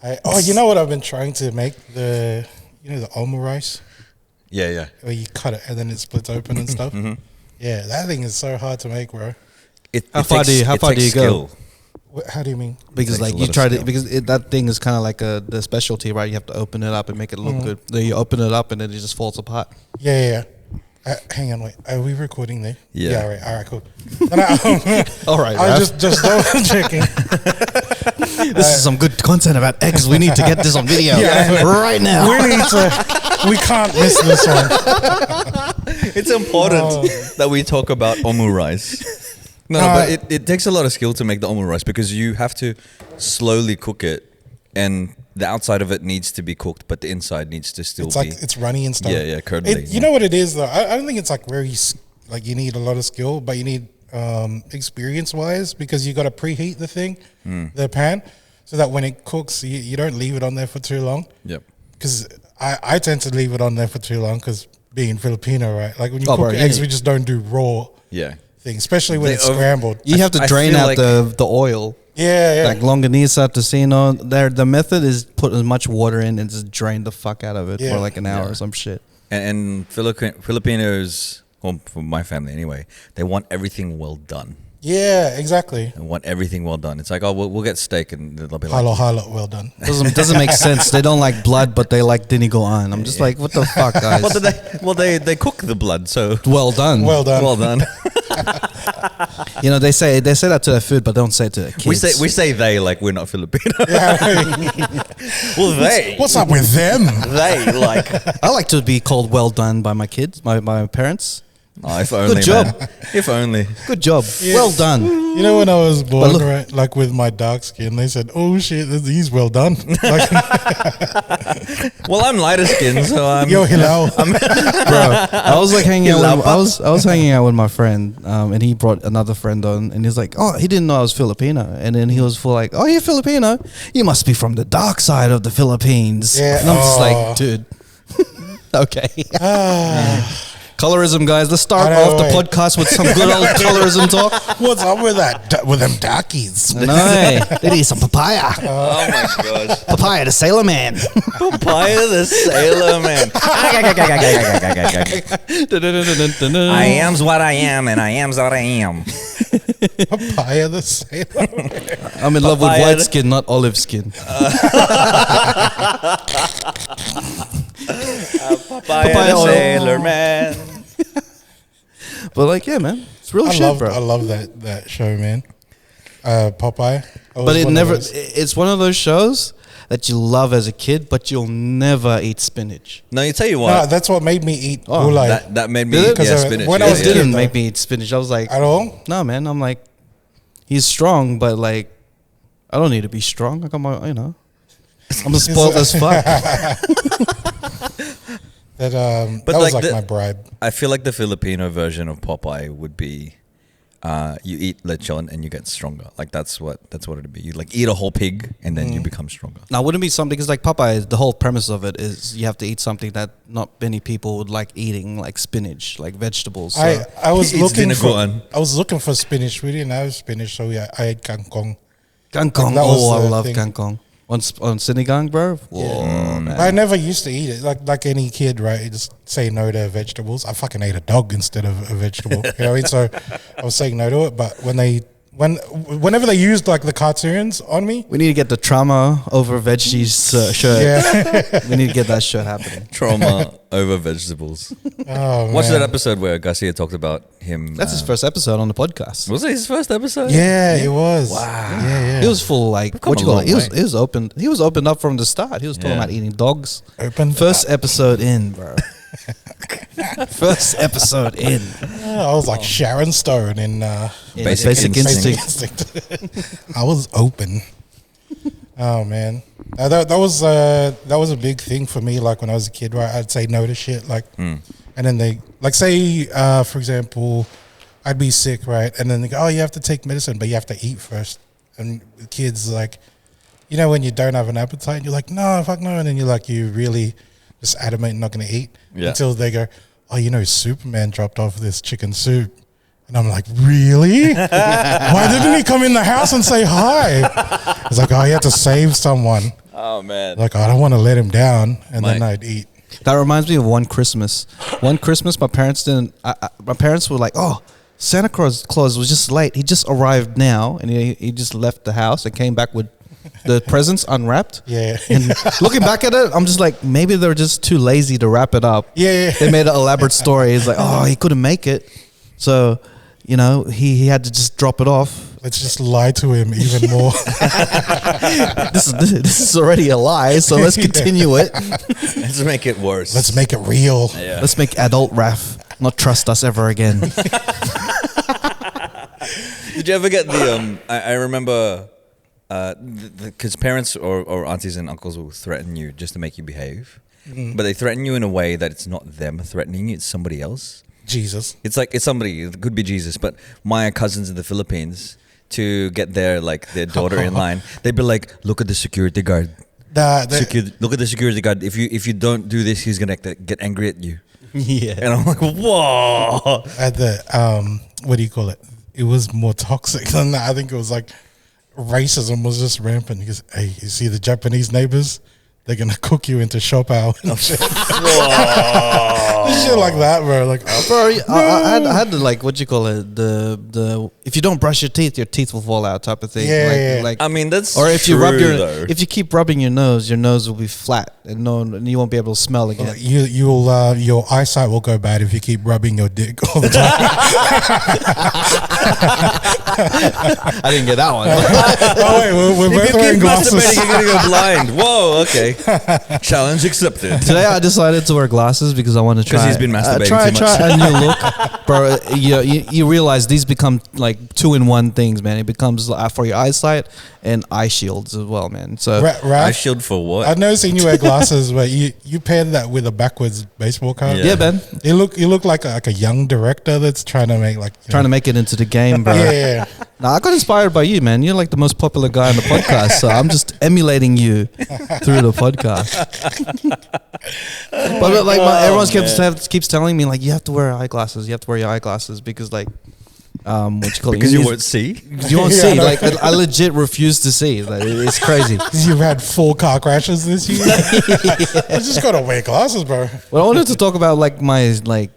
You know what I've been trying to make? The almond rice? Yeah. Where you cut it and then it splits open and stuff. Mm-hmm. Yeah, that thing is so hard to make, bro. How far do you go? How do you mean? Because like you try to, because that thing is kind of like the specialty, right? You have to open it up and make it look good. Then you open it up and then it just falls apart. Yeah. Hang on, wait. Are we recording there? Yeah. All right, cool. All right, I was just checking. This is some good content about eggs. We need to get this on video right now. We can't miss this one. It's important that we talk about omu rice. No, but it takes a lot of skill to make the omu rice because you have to slowly cook it, and the outside of it needs to be cooked, but the inside needs to still be. It's runny and stuff. Yeah, curdly. You know what it is though? I don't think it's like very like you need a lot of skill, but you need experience wise because you got to preheat the thing, the pan, so that when it cooks, you don't leave it on there for too long. Yep. Because I tend to leave it on there for too long because being Filipino, right? Like when you cook eggs, we just don't do raw. Yeah. Thing, especially when it's scrambled. You have to drain out the oil. Yeah. Like longanisa, tocino. The method is put as much water in and just drain the fuck out of it for like an hour or some shit. And Filipinos, well, for my family anyway, they want everything well done. Yeah, exactly. They want everything well done. It's like, we'll get steak and they'll be like, halo, well done. Doesn't make sense. They don't like blood, but they like dinigoan. I'm just like, what the fuck, guys? They cook the blood, so well done. Well done. You know, they say that to their food, but don't say it to their kids. We say they like we're not Filipino. Well, they. What's up with them? They like. I like to be called well done by my kids, my parents. Oh, if only, good job. Man. If only. Good job. Yeah. Well done. You know, when I was born, right, like with my dark skin, they said, "Oh shit, he's well done." Like, well, I'm lighter skinned, so I'm. Yo, hello, bro. I was like hanging out. I was hanging out with my friend, and he brought another friend on, and he's like, "Oh, he didn't know I was Filipino," and then he was full like, "Oh, you're Filipino? You must be from the dark side of the Philippines." Yeah. And I'm just like, dude. Okay. Colorism, guys. Let's start off the podcast with some good old colorism talk. What's up with that? With them darkies? No, they need some papaya. Oh my gosh. Papaya the Sailor Man. Papaya the Sailor Man. I am's what I am, and I am's what I am. Papaya the Sailor Man. I'm in love with white skin, not olive skin. Papaya the Sailor Man. But like, yeah, man, it's real shit, bro. I love that show, man. Popeye. But it never. It's one of those shows that you love as a kid, but you'll never eat spinach. No, you tell you what. No, that's what made me eat gulai. That made me eat spinach. When I was didn't make me eat spinach. I was like, at all? No, man. I'm like, he's strong, but like, I don't need to be strong. Like I'm spoiled as fuck. That was like my bribe. I feel like the Filipino version of Popeye would be, you eat lechon and you get stronger. Like that's what it'd be. You like eat a whole pig and then you become stronger. Now, wouldn't it be something because like Popeye, the whole premise of it is you have to eat something that not many people would like eating, like spinach, like vegetables. So. I was looking for spinach. We didn't have spinach, so I ate kangkong. Kangkong. I love kangkong. On sinigang, bro. Whoa, man. I never used to eat it. Like any kid, right? You just say no to vegetables. I fucking ate a dog instead of a vegetable. You know what I mean? So I was saying no to it. But whenever they used like the cartoons on me, we need to get the trauma over veggies shirt. Yeah. We need to get that shirt happening. Trauma over vegetables. Oh, watch that episode where Garcia talked about him. That's his first episode on the podcast. Was it his first episode? Yeah, it was. Wow. Yeah. He was full like what you call it? He was open. He was opened up from the start. He was talking about eating dogs. First episode in, bro. First episode in. I was like Sharon Stone in Basic Instinct. I was open. Oh man, that was a big thing for me. Like when I was a kid, right? I'd say no to shit. Like, and then they like say, for example, I'd be sick, right? And then they go, "Oh, you have to take medicine, but you have to eat first." And the kids like, you know, when you don't have an appetite, and you're like, "No, fuck no," and then you're like, you really just adamant not going to eat until they go, "Oh, you know, Superman dropped off this chicken soup." And I'm like, really? Why didn't he come in the house and say hi? He's like, oh, he had to save someone. Oh man. Like, I don't want to let him down. And then I'd eat. That reminds me of one Christmas. One Christmas, my parents didn't. My parents were like, "Oh, Santa Claus was just late. He just arrived now, and he just left the house and came back with the presents unwrapped." Yeah. And looking back at it, I'm just like, maybe they're just too lazy to wrap it up. Yeah. They made an elaborate story. It's like, oh, he couldn't make it, so he had to just drop it off. Let's just lie to him even more. This is already a lie, so let's continue it. Let's make it worse. Let's make it real. Yeah. Let's make adult Raph not trust us ever again. Did you ever get the I remember because parents or aunties and uncles will threaten you just to make you behave, but they threaten you in a way that it's not them threatening you, it's somebody else. Jesus. It's like it's somebody. It could be Jesus, but my cousins in the Philippines, to get their daughter in line, they'd be like, "Look at the security guard. Look at the security guard. If you don't do this, he's gonna get angry at you." Yeah. And I'm like, whoa. At the what do you call it? It was more toxic than that. I think it was like racism was just rampant. Because hey, you see the Japanese neighbors? They're gonna cook you into shopao and shit. Shit like that, bro. Like, Bro, I had to what you call it, the if you don't brush your teeth will fall out type of thing. Yeah. I mean, that's or if true, you if you keep rubbing your nose will be flat and you won't be able to smell again. You'll your eyesight will go bad if you keep rubbing your dick all the time. I didn't get that one. Oh wait, we're both If you wearing keep glasses. masturbating, you're gonna go blind. Whoa, okay. Challenge accepted. Today I decided to wear glasses because I want to try. Because he's been masturbating try too much. a new look, bro. You realize these become like 2-in-1 things, man. It becomes for your eyesight and eye shields as well, man. So Eye shield for what? I've never seen you wear glasses, but you paired that with a backwards baseball card. yeah, man. You look like a young director that's trying to make Trying to make it into the game, bro. Yeah. Nah, I got inspired by you, man. You're like the most popular guy on the podcast, so I'm just emulating you through the podcast. But like everyone keeps telling me like you have to wear eyeglasses. You have to wear your eyeglasses because like what you call Because it? you won't see? You won't Yeah, see. I know. Like I legit refuse to see. Like, it's crazy. You've had 4 car crashes this year. You just gotta wear glasses, bro. Well, I wanted to talk about like my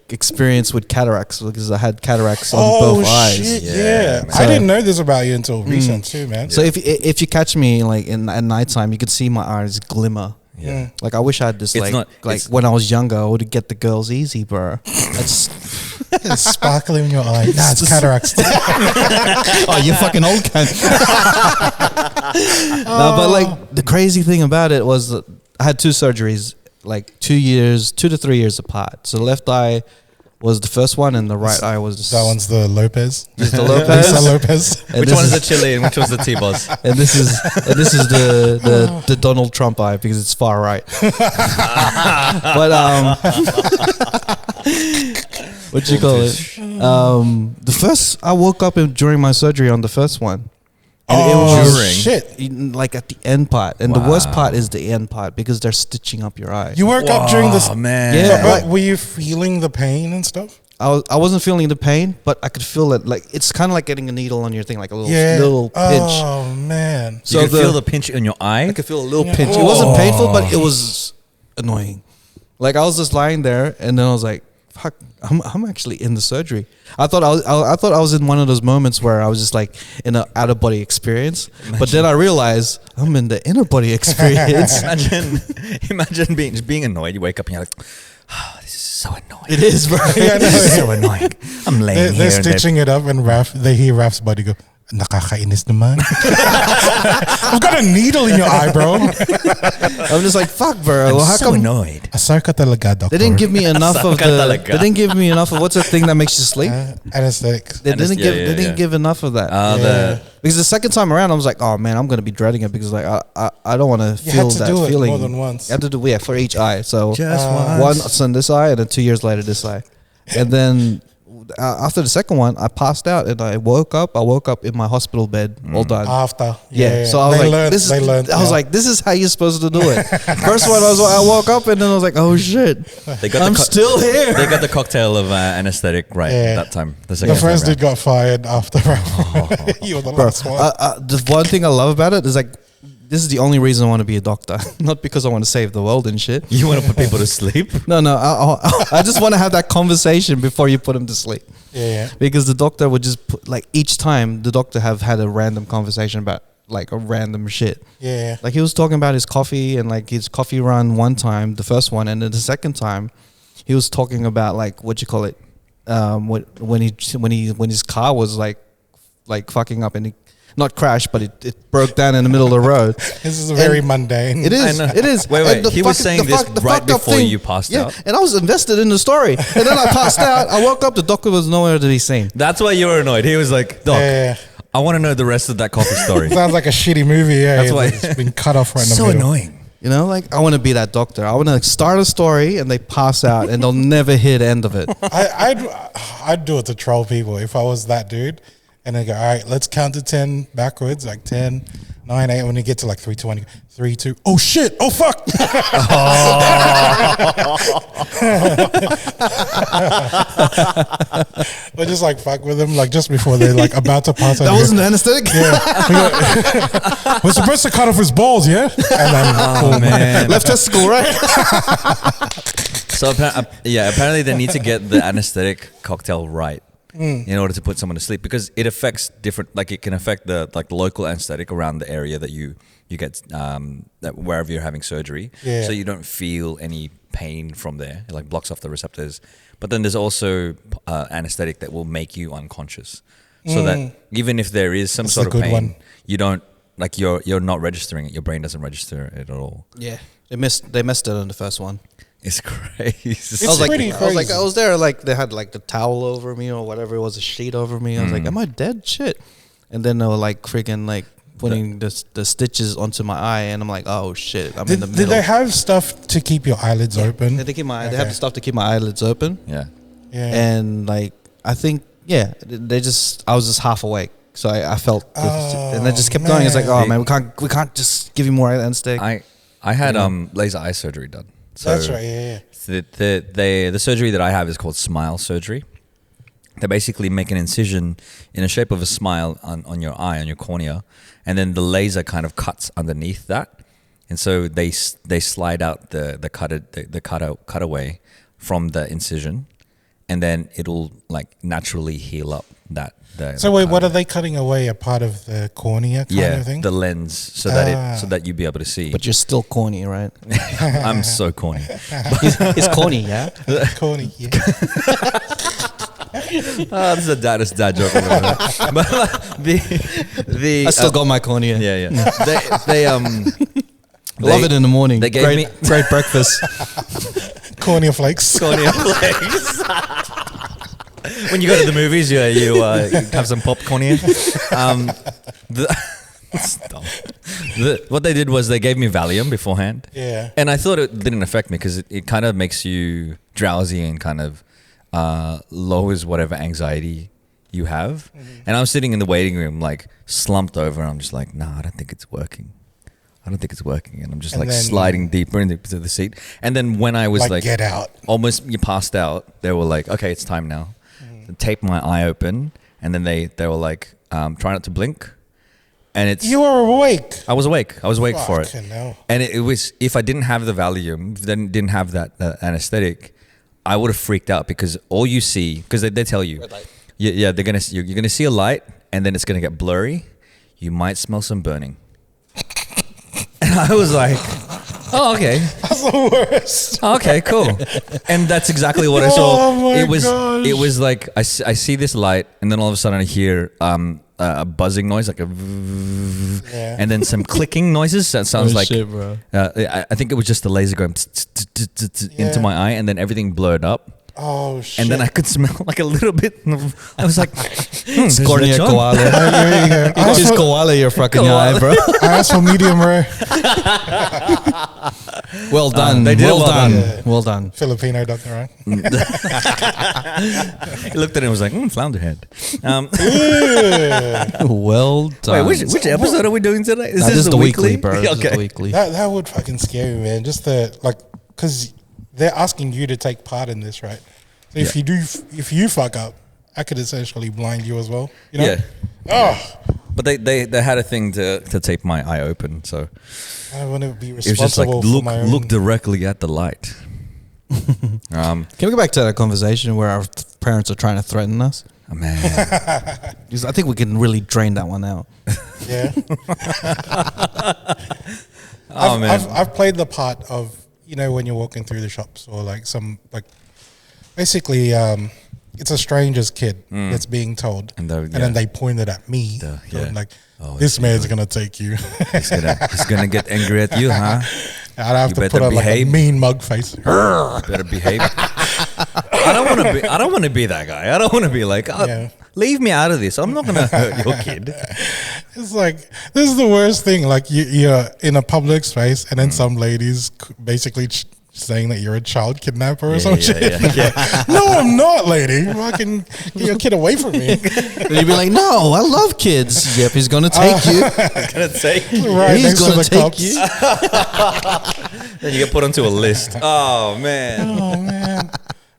experience with cataracts because I had cataracts on both eyes. Shit, Yeah, yeah. man. I didn't know this about you until recent too, man. So if you catch me like at nighttime, you could see my eyes glimmer. Yeah. Like I wish I had this It's not- it's- when I was younger, I would get the girls easy, bro. That's It's sparkling in your eye. Nah, it's cataracts. oh, you fucking old cunt. No, but like the crazy thing about it was that I had 2 surgeries, like 2 to 3 years apart. So the left eye was the first one, and the right eye was That one's the Lopez. just the Lisa Lopez. Lopez. And Which this one is is- the chili and which one's the T-Boss? And this is the Donald Trump eye because it's far right. But what you call it? The first I woke up during my surgery on the first one. And it was During. shit. like at the end part, and the worst part is the end part because they're stitching up your eye. You woke up during this. Oh, man. Yeah. But were you feeling the pain and stuff? I wasn't feeling the pain, but I could feel it. Like it's kind of like getting a needle on your thing, like a little pinch. Oh man. So you can feel the pinch in your eye? I could feel a little Yeah. pinch. It wasn't painful, but it was annoying. Like I was just lying there, and then I was like, "Fuck, I'm actually in the surgery." I thought I was in one of those moments where I was just like in an out of body experience, but then I realized I'm in the inner body experience. Imagine being annoyed. You wake up and you're like, oh, this is so annoying. It is, bro. Yeah, This is no, so annoying. I'm laying they're here. stitching it up, and they hear Raf's body go, nakakainis naman. I've got a needle in your eye, bro. I'm just like, fuck, bro. I'm Well, how so come annoyed. Asar ka talaga, doctor. they didn't give me enough of Asar ka the? talaga. They didn't give me enough of what's the thing that makes you sleep? Anesthetics. They didn't give. yeah, They didn't yeah. give enough of that. The Because the second time around, I was like, oh man, I'm gonna be dreading it because like I don't want to You feel had to that do it feeling. more than once. You had to do for each eye. So Just once on this eye, and then 2 years later this eye, and then after the second one, I passed out and I woke up. I woke up in my hospital bed, all done. After. Yeah. So I was like, this is how you're supposed to do it. First one, I woke up and then I was like, oh shit, I'm still here. They got the cocktail of anesthetic that time. The first dude got fired after. You were the last one. The one thing I love about it is like, this is the only reason I want to be a doctor. Not because I want to save the world and shit. You want to put people to sleep? No. I just want to have that conversation before you put them to sleep. Yeah. Because the doctor would just put, like, each time the doctor have had a random conversation about like a random shit. Yeah. Like he was talking about his coffee and like his coffee run one time, the first one, and then the second time he was talking about like when his car was like fucking up and he not crashed, but it broke down in the middle of the road. This is very mundane. It is. It is. Wait. He was saying this right before you passed out. And I was invested in the story. And then I passed out. I woke up. The doctor was nowhere to be seen. That's why you were annoyed. He was like, Doc, I want to know the rest of that coffee story. Sounds like a shitty movie. Yeah, that's why it's been cut off right in the so middle. annoying. You know, like I want to be that doctor. I want to start a story and they pass out and they'll never hear the end of it. I'd do it to troll people if I was that dude. And they go, all right, let's count to 10 backwards, like 10, 9, 8. When you get to like 320, 3, 2, oh shit, oh fuck. Or just like fuck with them, like just before they're like about to pass out. That wasn't anesthetic? Yeah. We're supposed to cut off his balls, yeah? And then, man. Left testicle, right? So apparently they need to get the anesthetic cocktail right. In order to put someone to sleep, because it affects different, like it can affect the local anesthetic around the area that you get wherever you're having surgery, so you don't feel any pain from there. It like blocks off the receptors. But then there's also anesthetic that will make you unconscious, so that even if there is some sort of pain, you don't like you're not registering it. Your brain doesn't register it at all. Yeah, they missed it on the first one. It's crazy. It's pretty crazy. I was there, like they had like the towel over me or whatever it was, a sheet over me. I was like, am I dead? Shit. And then they were like freaking like putting the stitches onto my eye, and I'm like, oh shit, I'm in the middle. Did they have stuff to keep your eyelids open? They have the stuff to keep my eyelids open. Yeah. And like I think I was just half awake. So I felt, and they just kept going. It's like, oh man, we can't just give you more anesthetic. I had laser eye surgery done. So that's right, yeah. The surgery that I have is called smile surgery. They basically make an incision in the shape of a smile on your eye, on your cornea, and then the laser kind of cuts underneath that, and so they slide out the cutaway from the incision, and then it'll like naturally heal up that. So wait, what are they cutting away? A part of the cornea kind of thing? The lens, so that you'd be able to see. But you're still corny, right? I'm so corny. He's corny, yeah. Corny, yeah. This is a dad joke. But I still got my cornea. Yeah. They love it in the morning. They gave me great breakfast. Cornea flakes. Cornea flakes. When you go to the movies, you have some popcorn here. What they did was they gave me Valium beforehand. Yeah. And I thought it didn't affect me because it kind of makes you drowsy and kind of lowers whatever anxiety you have. Mm-hmm. And I was sitting in the waiting room like slumped over and I'm just like, nah, I don't think it's working. And I'm just sliding deeper into the seat. And then when I was like get out. Almost you passed out, they were like, okay, it's time now. Tape my eye open, and then they were like, try not to blink, and it's. You were awake. I was awake for it, no. and it was. If I didn't have the Valium, then didn't have that anesthetic, I would have freaked out because all you see, because they tell you, you're gonna see a light, and then it's gonna get blurry. You might smell some burning, and I was like. Oh, okay. That's the worst. Okay, cool. And that's exactly what I saw. Oh my gosh. It was like I see this light, and then all of a sudden I hear a buzzing noise, like and then some clicking noises. That sounds like. Shit, bro. I think it was just the laser going into my eye, and then everything blurred up. Oh shit! And then I could smell like a little bit. I was like, cornea koala. It's koala your fucking eye, bro. I asked for medium rare. Well done. They did well well done. done. Well done. Filipino doctor, right? He looked at it and was like, flounder head. Well done. Wait, which episode are we doing today? Is This is the weekly, bro. This is the weekly. That would fucking scare me, man. Just because they're asking you to take part in this, right? So if you fuck up, I could essentially blind you as well. You know? Yeah. Oh, But they had a thing to tape my eye open, so I want to be it was just like responsible for my own. look directly at the light. Can we go back to that conversation where our parents are trying to threaten us? Oh, man. Because I think we can really drain that one out. Yeah. Oh, man. I've played the part of, when you're walking through the shops or basically it's a stranger's kid that's being told, and then they pointed at me, this man's gonna take you. He's gonna get angry at you, huh? I'd have to put on a mean mug face. Better behave. I don't want to be that guy. I don't want to be like, leave me out of this. I'm not gonna hurt your kid. It's like, this is the worst thing. Like you're in a public space, and then some ladies basically saying that you're a child kidnapper or some shit. Yeah. No, I'm not, lady. Fucking get your kid away from me. And you'd be like, no, I love kids. Yep, he's gonna take you. He's gonna take you. Right, He's next to gonna the take cops. you. Then you get put onto a list. Oh man. Oh man,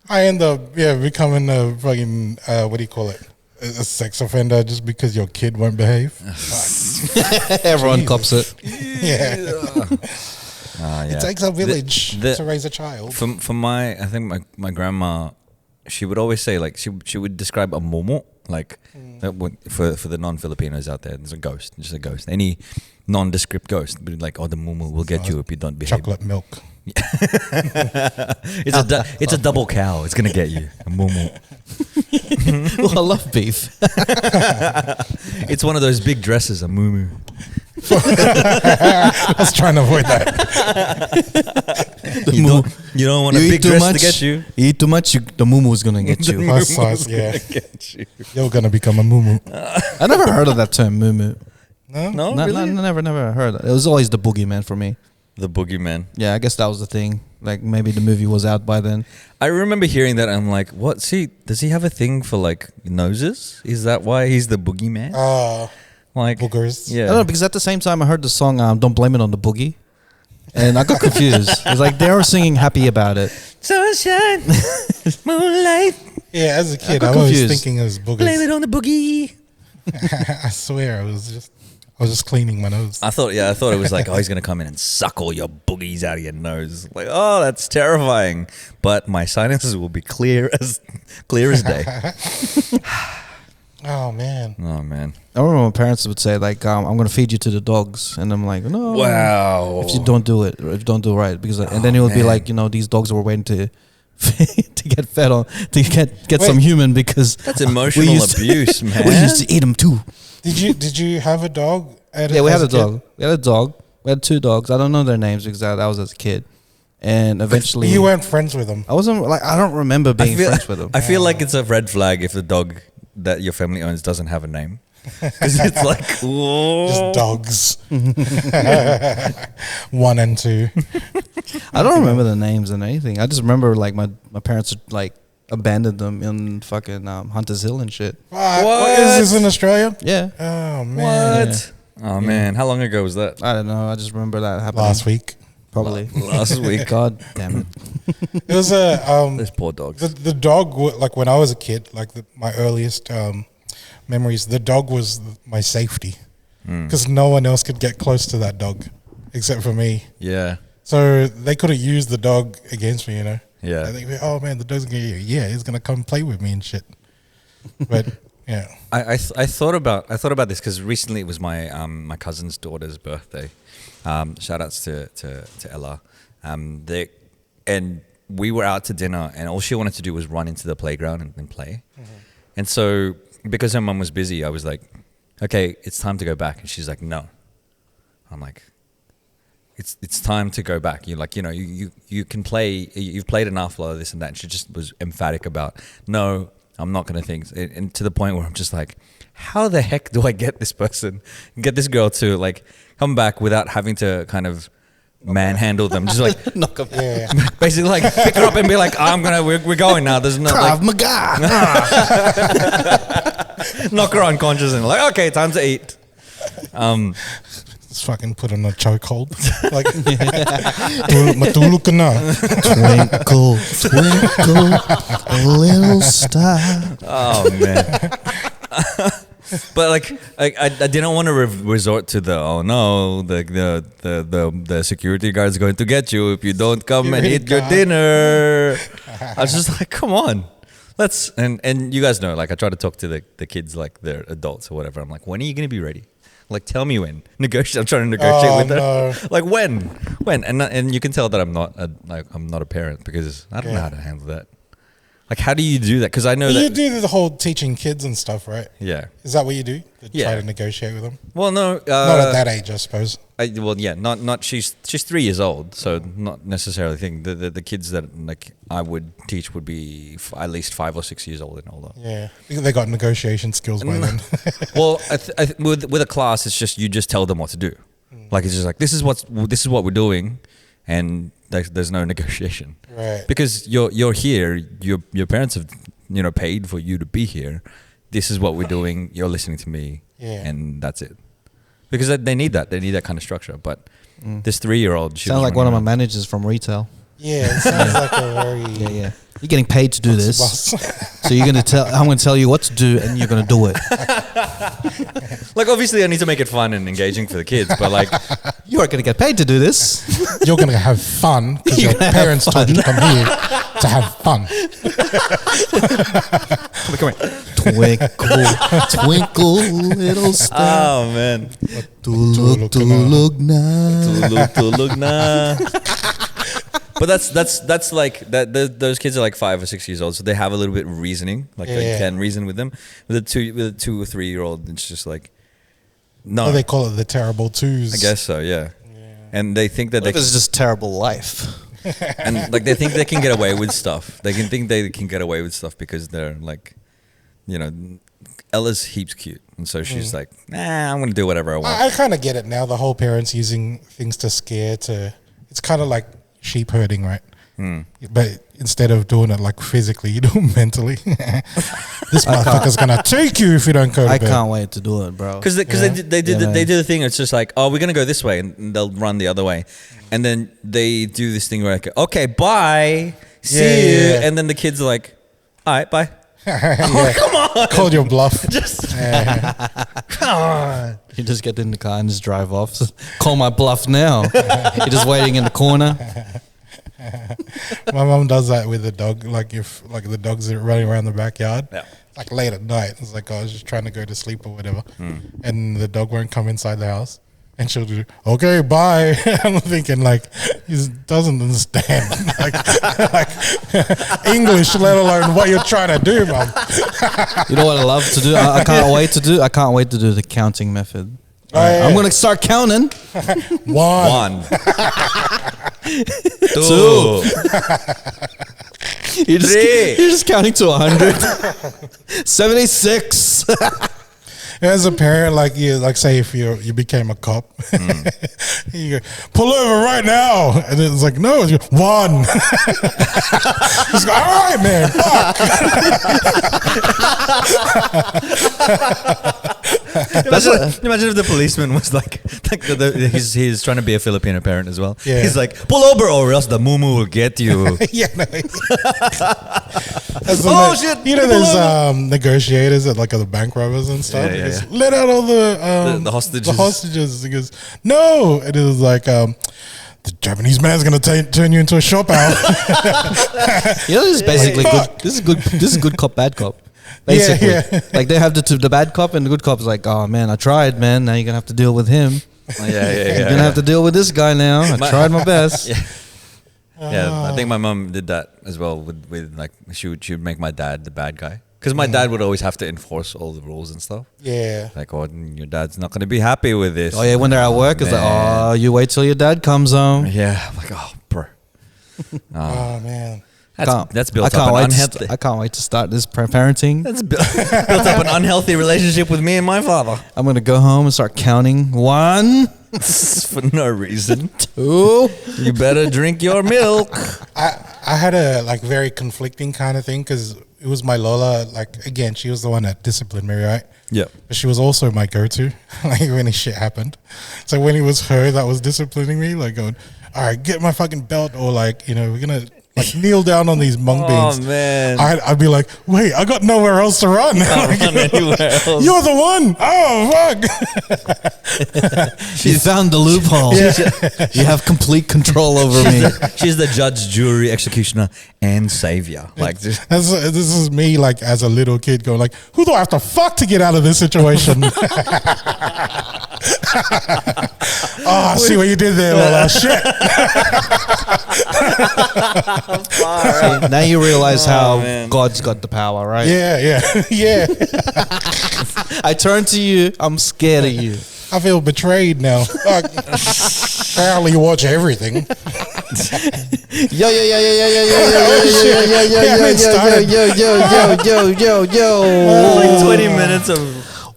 I end up becoming a fucking what do you call it? A sex offender just because your kid won't behave. Everyone Jesus. cops it. Yeah. It takes a village to raise a child. For I think my grandma, she would always say, like, she would describe a momo, like for the non-Filipinos out there, there's a ghost, just a ghost. Any nondescript ghost, but like, the momo will get you if you don't behave. Chocolate milk. It's a double cow. It's gonna get you a momo. Oh, I love beef. It's one of those big dresses, a mumu. I was trying to avoid that. You don't want a big dress to get you. You eat too much, the mumu is gonna get you. My size, You're gonna become a mumu. I never heard of that term, mumu. No, No, really? never heard of it. It was always the boogeyman for me. The boogeyman. Yeah, I guess that was the thing. Like, maybe the movie was out by then. I remember hearing that. I'm like, what? See, does he have a thing for like noses? Is that why he's the boogeyman? Like boogers. Yeah. I don't know, because at the same time I heard the song Don't Blame It on the Boogie. And I got confused. It's like they were singing happy about it. Sunshine, moonlight. Yeah, as a kid, got I was confused. thinking it was boogers. Blame it on the boogie. I swear, I was just cleaning my nose. I thought it was like, he's gonna come in and suck all your boogies out of your nose. Like, that's terrifying. But my sinuses will be clear as day. Oh man. I remember my parents would say, like, I'm going to feed you to the dogs. And I'm like, no. Wow. If you don't do it, or if you don't do it right. Because, and then it would be like, these dogs were waiting to get fed on, to get some human, because That's emotional abuse, man. we used to eat them too. Did you have a dog? Yeah, we had a dog. We had a dog. We had 2 dogs. I don't know their names because I was as a kid. And eventually, you weren't friends with them. I wasn't like, I don't remember being friends with them. I feel like it's a red flag if the dog that your family owns doesn't have a name. Because it's like, just dogs. 1 and 2. I don't remember the names and anything. I just remember like my parents like abandoned them in fucking Hunters Hill and shit. What? Is this in Australia? Yeah. Oh man. what? Oh man, how long ago was that? I don't know. I just remember that happening Last week. probably. Last week. God damn it. It was a Those poor dogs. the dog. Like when I was a kid, like my earliest memories, the dog was my safety because no one else could get close to that dog except for me. Yeah. So they could have used the dog against me, Yeah. I think, oh man, the dog's gonna, he's gonna come play with me and shit. But yeah, I thought about this because recently it was my my cousin's daughter's birthday. Shout outs to Ella. And we were out to dinner, and all she wanted to do was run into the playground and play. And so because her mum was busy, I was like, okay, it's time to go back. And she's like, no. I'm like, it's time to go back. You're like, you can play. You've played enough, blah, this and that. And she just was emphatic about, no, I'm not going to think. And to the point where I'm just like, how the heck do I get this girl to like come back without having to kind of manhandle them, just like Knock them. Yeah. basically like pick her up and be like, we're going now. There's no Krav like, Maga. knock her unconscious and like, okay, time to eat. Just fucking put on a chokehold. Like, matulog ka na. Twinkle, twinkle, a little star. Oh man. But like I didn't want to resort to the the security guard's going to get you if you don't come and eat your dinner. I was just like, come on, let's and you guys know, like I try to talk to the kids like they're adults or whatever. I'm like, when are you gonna be ready? Like, tell me when. Negotiate. I'm trying to negotiate with them. No. Like when, and you can tell that I'm not a parent because I don't know how to handle that. Like, how do you do that? Because I know You that do the whole teaching kids and stuff, right? yeah. Is that what you do? Yeah. Try to negotiate with them? Well, no. Not at that age, I suppose. Not. She's 3 years old, so not necessarily. Think the kids that like I would teach would be at least 5 or 6 years old and older. Yeah. They got negotiation skills by then. Well, with a class, it's just you just tell them what to do. Like it's just like this is what we're doing, and there's no negotiation. Right. Because you're here. Your parents have paid for you to be here. This is what we're doing. You're listening to me, and that's it. Because they need that. They need that kind of structure. But this 3-year-old, Sounds like one of my managers from retail. Yeah, it sounds like a very... Yeah. You're getting paid to do this. boss. So I'm going to tell you what to do and you're going to do it. Like, obviously, I need to make it fun and engaging for the kids. But, like... You aren't going to get paid to do this. You're going to have fun because your parents told you to come here to have fun. Come here. Twinkle, twinkle, little star. Oh, man. Tulog na. But that's like that. Those kids are like 5 or 6 years old, so they have a little bit of reasoning. Like they can reason with them. With a 2 or 3 year old, it's just like no. Oh, they call it the terrible twos. I guess so. Yeah. And they think that It's just terrible life. and like they think they can get away with stuff. They can get away with stuff because they're like, Ella's heaps cute, and so she's like, nah, I'm gonna do whatever I want. I kind of get it now. The whole parents using things to scare it's kind of like sheep herding, right? But instead of doing it like physically, you do it mentally. This motherfucker's gonna take you if you don't go to I bed. can't wait to do it, bro. Because they do the thing. It's just like, oh, we're gonna go this way, and they'll run the other way, and then they do this thing where like, okay, bye, see you, and then the kids are like, all right, bye. Come on, Called your bluff. just come on. You just get in the car and just drive off. Call my bluff now. You're just waiting in the corner. My mom does that with the dog. Like if like the dogs are running around the backyard, like late at night, it's like I was just trying to go to sleep or whatever, and the dog won't come inside the house, and she'll do okay, bye. I'm thinking like he doesn't understand like English, let alone what you're trying to do, mom. You know what I love to do? I can't wait to do. I can't wait to do the counting method. I'm gonna start counting. One. 2. You're just counting to 100. 76. As a parent, like say if you became a cop, you go, pull over right now, and it's like no, it's 1. He's like, all right, man, fuck. Imagine if the policeman was like he's trying to be a Filipino parent as well. Yeah. He's like, pull over or else the moo will get you. Yeah, no. Shit! There's negotiators at like the bank robbers and stuff. Yeah. Let out all the hostages. The hostages. He goes, no. It is like the Japanese man's gonna turn you into a shop out. This is basically good. This is good cop, bad cop. Basically, like they have the bad cop and the good cop is like, oh man, I tried, man. Now you're gonna have to deal with him. You're gonna have to deal with this guy now. I tried my best. I think my mom did that as well with like she would make my dad the bad guy because my dad would always have to enforce all the rules and stuff. Yeah, like, oh, your dad's not gonna be happy with this. Oh yeah, when they're at work, it's like, oh, you wait till your dad comes home. Yeah, I'm like, oh, bro. Oh man. That's built up an unhealthy. I can't wait to start this parenting. That's built up an unhealthy relationship with me and my father. I'm gonna go home and start counting 1. For no reason. 2. You better drink your milk. I had a like very conflicting kind of thing because it was my Lola. Like again, she was the one that disciplined me, right? Yeah. But she was also my go-to, like when this shit happened. So when it was her that was disciplining me, like going, "All right, get my fucking belt," or like, we're gonna like kneel down on these mung beans. Oh man. I'd be like, "Wait, I got nowhere else to run." Can't run anywhere else. You're the one. Oh fuck. You found the loophole. You have complete control over me. She's the judge, jury, executioner, and savior. Like this. This is me, like as a little kid, going like, "Who do I have to fuck to get out of this situation?" Oh, I see what you did there, Lola. Shit. See, now you realize how man. God's got the power, right? Yeah. I turn to you. I'm scared of you. I feel betrayed now. Fuck. Apparently you watch everything. Yo. Like 20 minutes of.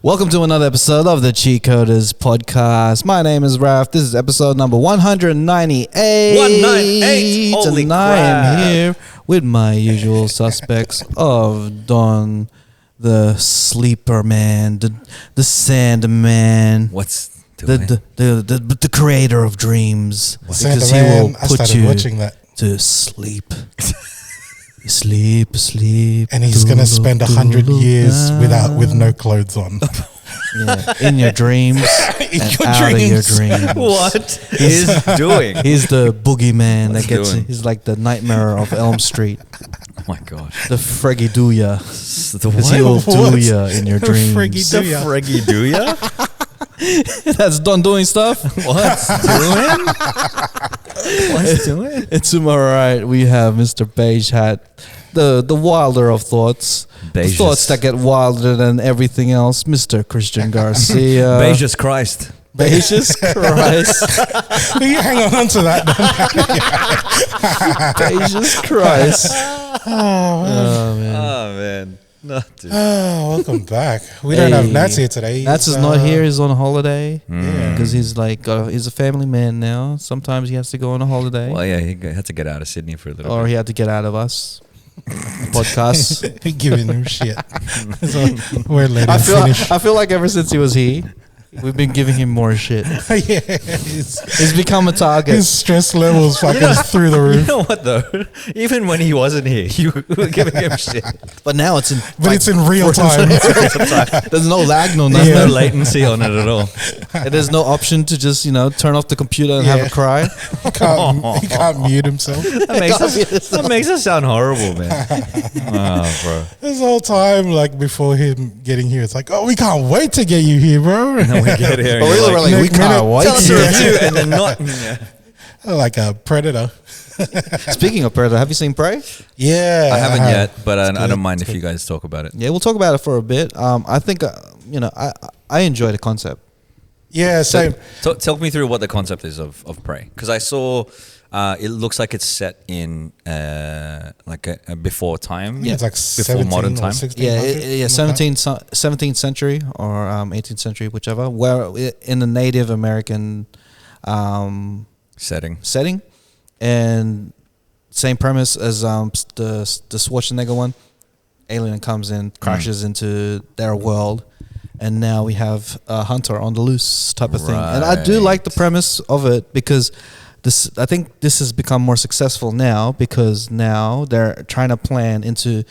Welcome to another episode of the Cheatcoders podcast. My name is Raf. This is episode number 198. 198. Holy and I am crap. here with my usual suspects of Don, the sleeper man, the sand man, What's doing? the creator of dreams. Because he Santa will Man, I put started you watching that. to sleep. Sleep. And he's gonna spend 100 years with no clothes on. Yeah, in your dreams In and your out of your dreams. dreams. What is doing? He's the boogeyman that What's gets. doing? He's like the nightmare of Elm Street. Oh my gosh. The Freggy Dooya. The Because he will What? do ya in your dreams. Freggy The Dooya. Freggy do ya? That's Don doing stuff. What's doing? What's doing? And to my right, we have Mr. Beige Hat, the wilder of thoughts. The Beigeous. thoughts that get wilder than everything else, Mr. Christian Garcia. Beigeous Christ. Beigeous Christ. You hang on to that. Beigeous Christ. Oh, man. Oh man. No, dude. Oh, welcome back. We don't have Nats here today. Nats is not here. He's on holiday. Yeah. Because he's like, he's a family man now. Sometimes he has to go on a holiday. Well, yeah, he had to get out of Sydney for a little Or bit. he had to get out of us. Podcast. Giving him shit. So we're letting him finish. I feel like ever since he was here, we've been giving him more shit. Yeah, He's become a target. his stress levels fucking through the You roof. know what though? Even when he wasn't here, you were giving him shit. But now it's in. But it's in real time. There's no lag, no There's nothing. no latency on it at all. And there's no option to just turn off the computer and have Yeah. a cry. He can't mute himself. That makes us sound horrible, man. Oh, bro. This whole time, like before him getting here, it's like, oh, we can't wait to get you here, bro. And we get here. And But you're really, we're like, we next can't minute, wait. tell us a to- review, and then not. Yeah. Like a predator. Speaking of Predator, have you seen Prey? Yeah, I haven't have. yet, but I good, don't mind it's if you good. guys talk about it. Yeah, we'll talk about it for a bit. I think, I enjoy the concept. Yeah, same. Talk me through what the concept is of Prey, because I saw it looks like it's set in like a before time. It's like before 17 modern or time. 1600. 17th century or 18th century, whichever, where in the Native American Setting. setting, and same premise as the Schwarzenegger one. Alien comes in, crashes into their world, and now we have a hunter on the loose type of thing. And I do like the Right. premise of it because I think this has become more successful now because now they're trying to plan into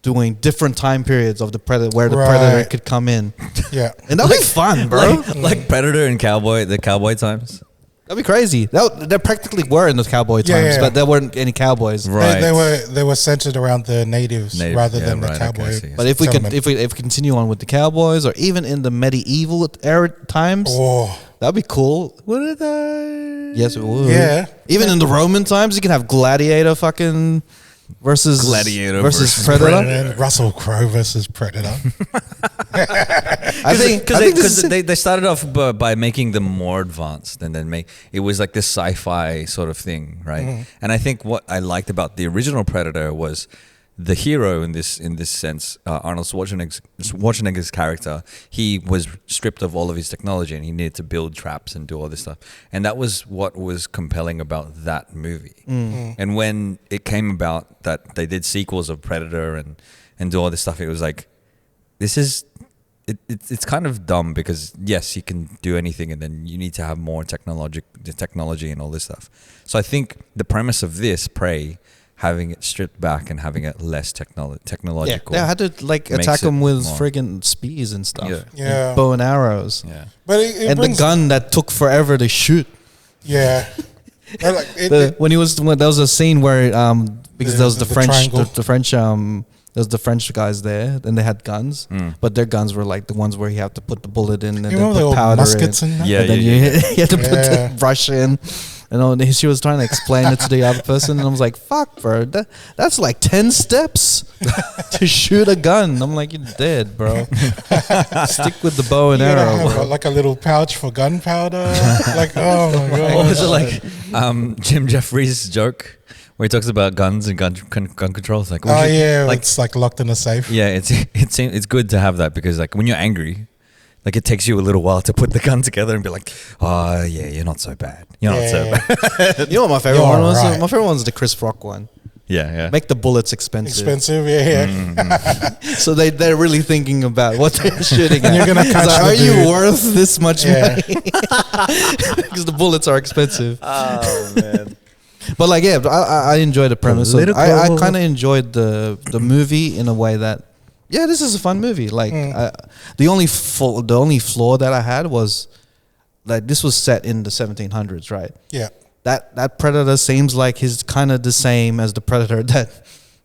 doing different time periods of the predator where the predator Right. could come in, Yeah. and that'll be fun, bro. Like Predator and Cowboy, the Cowboy times. That'd be crazy. They practically were in the cowboy Yeah, times, yeah. but there weren't any cowboys. Right. They were centered around the natives Native, rather yeah, than the right, okay, cowboy. I see. But if we settlement. continue on with the cowboys, or even in the medieval era times, Oh, that'd be cool. Would it? Yes, it would. yeah. Even in the Roman times, you can have gladiator fucking versus Gladiator versus versus predator. Predator, Russell Crowe versus Predator. I think Because they started off by making them more advanced, and then it was like this sci-fi sort of thing, right? And I think what I liked about the original Predator was the hero in this sense, Arnold Schwarzenegger's character, he was stripped of all of his technology and he needed to build traps and do all this stuff. And that was what was compelling about that movie. And when it came about that they did sequels of Predator and do all this stuff, it was like, this is... It's kind of dumb because yes, you can do anything, and then you need to have more technology and all this stuff. So I think the premise of this Prey, having it stripped back and having it less technological. Yeah, they had to like attack them with friggin' spears and stuff. And bow and arrows. Yeah, but it the gun that took forever to shoot. Yeah. When there was a scene where because there was the French there's the French guys there, and they had guns, but their guns were like the ones where you have to put the bullet in and then put powder muskets in. And then you had to put the brush in. And she was trying to explain it to the other person, and I was like, "Fuck, bro, that's like 10 steps to shoot a gun." I'm like, "You're dead, bro. Stick with the bow and arrow, bro." Like a little pouch for gunpowder. Like, oh my god. What was it like? Jim Jeffries' joke where he talks about guns and gun control. It's like, it's like locked in a safe. Yeah, it's good to have that because like when you're angry, like it takes you a little while to put the gun together and be like, oh yeah, you're not so bad. You're not so bad. You know what my favorite one was? Right. My favorite one was the Chris Rock one. Yeah. Make the bullets expensive. So they're really thinking about what they're shooting at. You're gonna catch are you worth this much money? Because the bullets are expensive. Oh man. But like, yeah, I enjoyed the premise. I kind of enjoyed the movie in a way that, yeah, this is a fun movie. Like, the only flaw that I had was like this was set in the 1700s, right? Yeah. That Predator seems like he's kind of the same as the Predator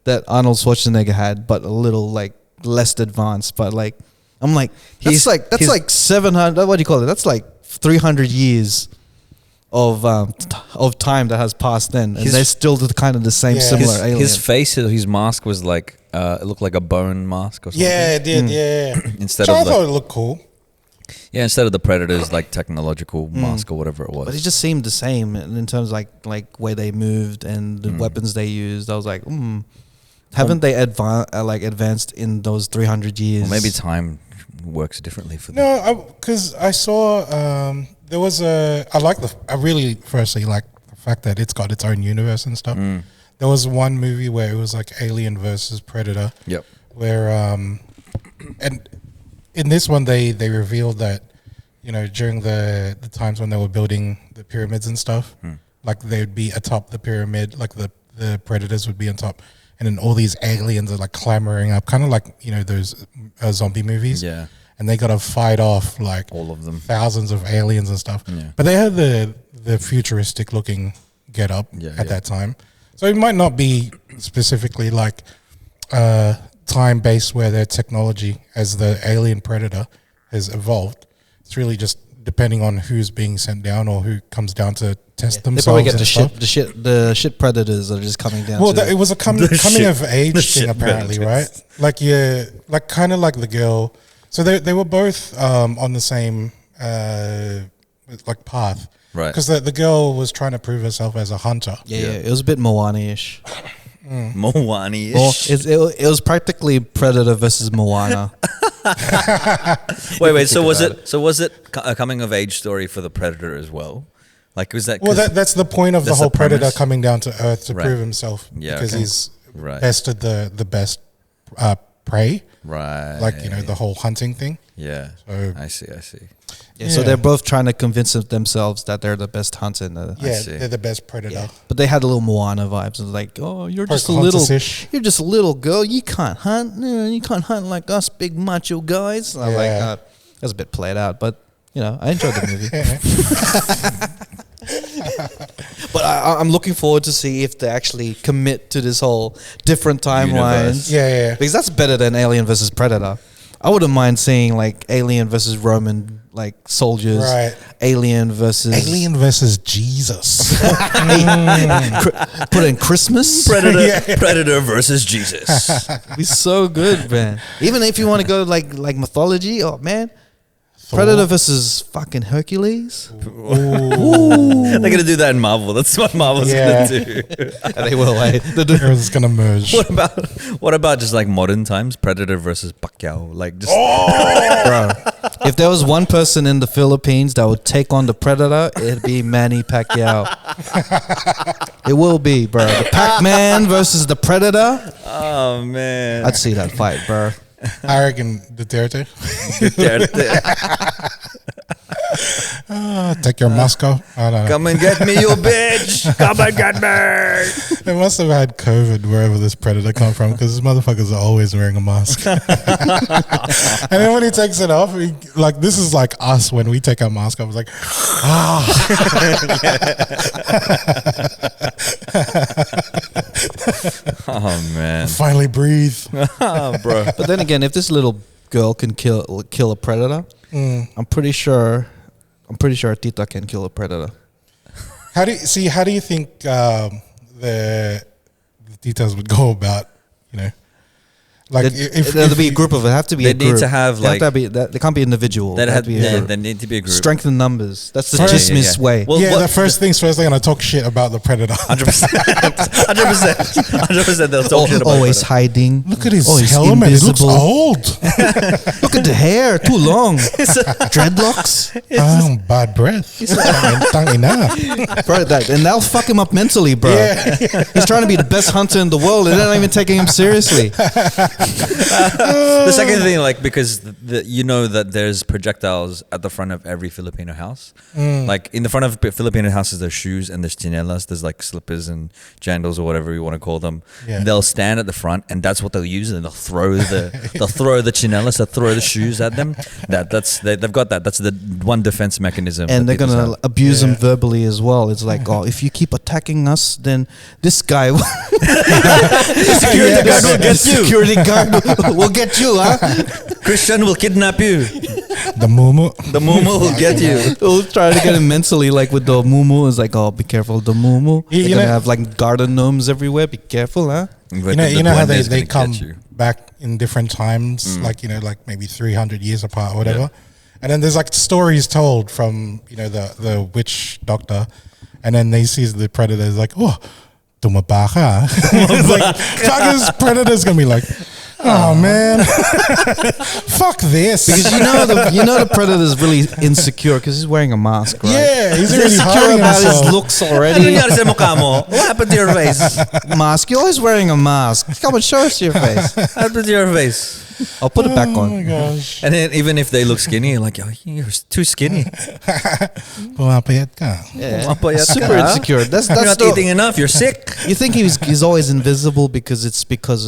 that Arnold Schwarzenegger had, but a little like less advanced. But like, I'm like, that's like 700. What do you call it? That's like 300 years of time that has passed then, and they're still kind of the same similar alien. His face, his mask was like it looked like a bone mask or something. Yeah, it did. Yeah. Instead I thought it looked cool. Yeah, instead of the Predator's like technological mask or whatever it was. But it just seemed the same in terms of like way they moved and the weapons they used. I was like, haven't they advanced in those 300 years? Well, maybe time works differently for them. No, because I saw there was I really firstly like the fact that it's got its own universe and stuff. There was one movie where it was like Alien versus Predator. Yep. Where and in this one they revealed that, you know, during the times when they were building the pyramids and stuff, like they'd be atop the pyramid, like the predators would be on top, and then all these aliens are like clambering up, kind of like, you know, those zombie movies. Yeah. And they got to fight off like all of them, thousands of aliens and stuff. Yeah. But they had the futuristic looking get up at that time. So it might not be specifically like time based where their technology as the alien predator has evolved. It's really just depending on who's being sent down or who comes down to test themselves. They probably get the shit predators that are just coming down. Well, it was a coming of age thing apparently, right? Like like kind of like the girl. So they were both on the same like path, right? Because the girl was trying to prove herself as a hunter. Yeah. It was a bit Moana-ish. Moana-ish. It was practically Predator versus Moana. wait. So was it a coming of age story for the Predator as well? Like, was that? Well, that's the point of the whole Predator coming down to Earth to prove himself. Yeah, because he's bested the best prey. Right. Like, you know, the whole hunting thing. Yeah. So, I see. Yeah, so they're both trying to convince themselves that they're the best hunter. They're the best predator. Yeah. But they had a little Moana vibes. It was like, oh, you're just a little girl. You can't hunt. You can't hunt like us big macho guys. And I'm like, that's a bit played out. But, you know, I enjoyed the movie. But I'm looking forward to see if they actually commit to this whole different timelines. Yeah. Because that's better than Alien versus Predator. I wouldn't mind seeing like Alien versus Roman like soldiers. Right. Alien versus Jesus. Put in Christmas. Predator versus Jesus. It'd be so good, man. Even if you want to go like mythology, oh man. Predator versus fucking Hercules. They're gonna do that in Marvel. That's what Marvel's gonna do. They will. It's gonna merge. What about just like modern times? Predator versus Pacquiao. Like just Bro, if there was one person in the Philippines that would take on the Predator, it'd be Manny Pacquiao. It will be, bro. The Pac-Man versus the Predator. oh man. I'd see that fight, bro. I reckon Duterte. Take your mask off. I don't know. Come and get me, you bitch! Come and get me! They must have had COVID wherever this predator come from, because this motherfuckers are always wearing a mask. And then when he takes it off, like this is like us when we take our mask off. It's like, Oh man, finally breathe. bro. But then again, if this little girl can kill a predator, I'm pretty sure Tita can kill a predator. How do you think the details would go about, like if there'll be a group of it. Have to be. They a group. need to have they can't be individual. They they need to be a group. Strength in numbers. That's the First- chismis way. Well, the first things first, they're gonna talk shit about the predator. 100%. 100%. They'll talk shit about Always Predator. hiding. Look at his Always helmet; it looks invisible. old. Look at the hair, too long. Dreadlocks. Bad breath. Tangina. Bro, and that'll fuck him up mentally, bro. He's trying to be the best hunter in the world, and they're not even taking him seriously. The second thing, like, because you know that there's projectiles at the front of every Filipino house. Like in the front of Filipino houses, there's shoes and there's chinelas. There's like slippers and jandals or whatever you want to call them. Yeah. They'll stand at the front, and that's what they'll use, and they'll throw the chinelas, they'll throw the shoes at them. They've got that. That's the one defense mechanism. And they're that gonna have. abuse him verbally as well. It's like, oh, if you keep attacking us, then this guy, Security guard will get you. Security guard will get you, huh? Christian will kidnap you. The mumu. The mumu will get you. We'll try to get him mentally, like with the mumu. It's like, oh, be careful, the mumu. They're gonna have like garden gnomes everywhere. Be careful, huh? You know how they come back in different times, like maybe 300 years apart or whatever. And then there's like stories told from the witch doctor, and then they see the predator is like, oh, tumabaka. It's like fucking predator's gonna be like, oh man, fuck this. Because the predator is really insecure because he's wearing a mask, right? Yeah, he's He's already insecure hiding about his himself. looks Ano already. nangyari sa mukha mo? What happened to your face? Mask. You're always wearing a mask. Come and show us your face. What happened to your face? I'll put it back Oh my on. gosh. And then even if they look skinny, you're like, oh, you're too skinny. Pumapayat ka. Yeah. Mapayat ka, Super huh? insecure. You're That's not eating enough. You're sick. You think he's always invisible because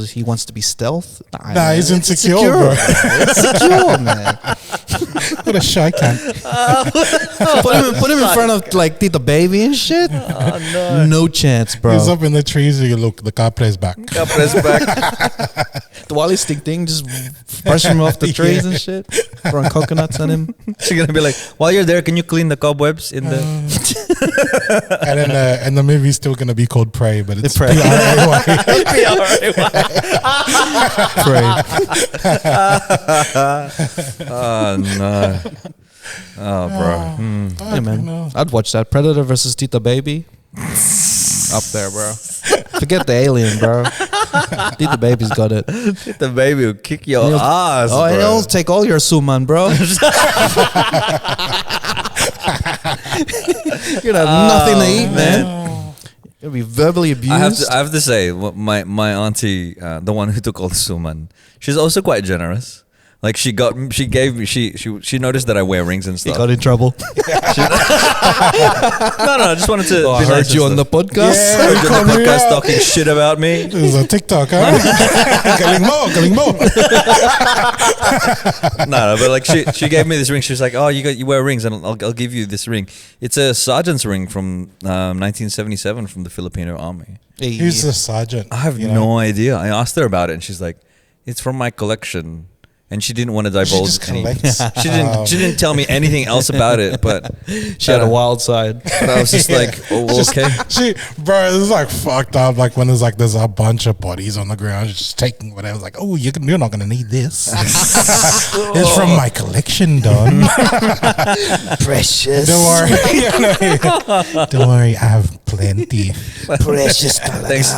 he wants to be stealth? Nah, he's it's insecure, bro. Insecure, man. What a shy cunt. Put him in front of like Tita Baby and shit. Oh, No chance, bro. He's up in the trees. You look, the car plays back. Press back. The Wally stick thing, just brushing him off the trees and shit. Throwing coconuts on him. She's gonna be like, while you're there, can you clean the cobwebs in the? And the movie's still gonna be called Prey, but it's Prey. P-R-A-Y. Pray. Oh no. Oh, bro. Yeah, man. I'd watch that. Predator versus Tita Baby. Up there, bro. Forget the alien, bro. Tita Baby's got it. The baby will kick your ass. Oh, and bro. he'll take all your suman, bro. You're gonna have nothing to eat, man. You'll be verbally abused. I have to say, my auntie, the one who took all the suman, she's also quite generous. Like she noticed that I wear rings and He stuff. got in trouble. No, I just wanted to. I be heard nice you and on the stuff. podcast. Yeah. Heard you on the Come podcast here. talking shit about me. This is a TikTok, huh? Galing mo. No, but like she gave me this ring. She was like, "Oh, you wear rings, and I'll give you this ring. It's a sergeant's ring from 1977 from the Filipino Army." Who's the sergeant? I have no idea. I asked her about it, and she's like, "It's from my collection. and she didn't want to divulge. just collects. She didn't tell me anything else about it, but She had a wild side. but I was just like, oh, okay. Bro, it's like fucked up. Like when there's a bunch of bodies on the ground, just taking whatever. Like, oh, you're not gonna need this. It's from my collection, Don. Precious. Don't worry. Don't worry, I have plenty. Precious. Thanks.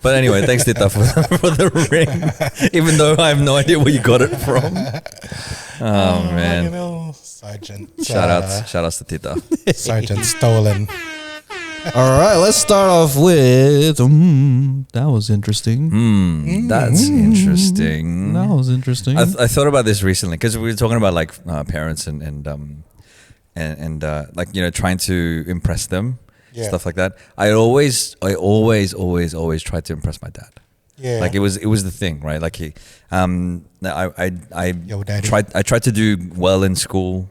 But anyway, thanks Tita for the ring. Even though I have no idea where you got it from. Oh man. You know, Sergeant. Shout outs to Tita. Sergeant Stolen. All right, let's start off with. That was interesting. That's interesting. That was interesting. I thought about this recently because we were talking about like parents and like, you know, trying to impress them, stuff like that. I always tried to impress my dad. Yeah. Like it was the thing, right? Like I tried to do well in school,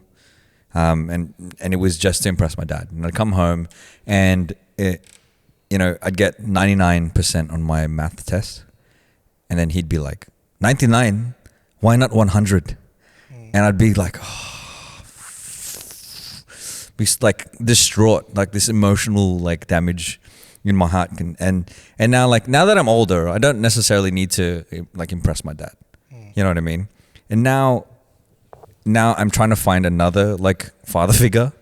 and it was just to impress my dad. And I'd come home and I'd get 99% on my math test, and then he'd be like, 99? Why not 100? And I'd be like, be like distraught, like this emotional like damage in my heart. And now that I'm older, I don't necessarily need to like impress my dad. You know what I mean? And now I'm trying to find another like father figure,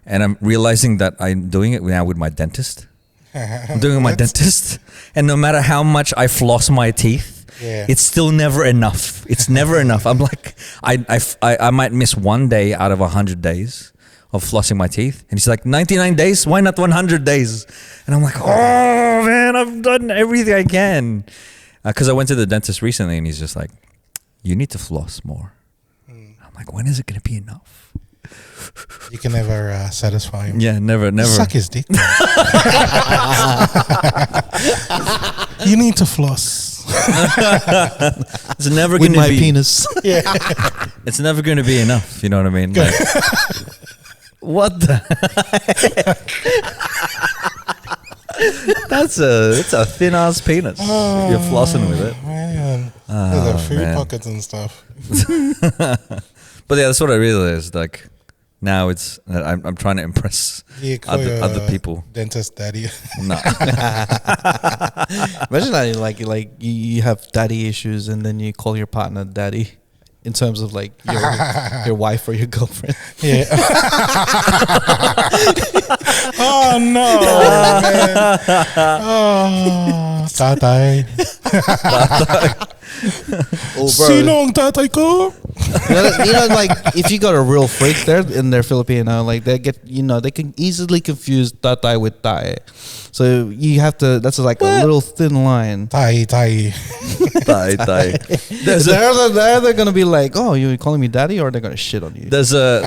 and I'm realizing that I'm doing it now with my dentist. I'm doing it with my dentist, and no matter how much I floss my teeth, it's still never enough. It's never enough. I'm like, I might miss one day out of 100 days of flossing my teeth, and he's like, 99 days? Why not 100 days? And I'm like, oh man, I've done everything I can. Because I went to the dentist recently, and he's just like, you need to floss more. I'm like, when is it going to be enough? You can never satisfy him. Yeah, never. Suck his dick. You need to floss. It's never with going to my be penis. Yeah. It's never going to be enough. You know what I mean? Like, what the That's a thin ass penis. You're flossing with it. Man. There's a food pockets and stuff. But yeah, that's what I realized. Like now I'm trying to impress other people. Dentist daddy. No. Imagine that like you have daddy issues and then you call your partner daddy. In terms of like your wife or your girlfriend. Yeah. Oh no, man. Oh, tatay. Sinong tatay ko? You know, like if you got a real freak there in their Filipino, like they can easily confuse tatay with tae. So you have to. That's like a little thin line. Tae. They're gonna be like, oh, you're calling me daddy, or they're gonna shit on you. There's a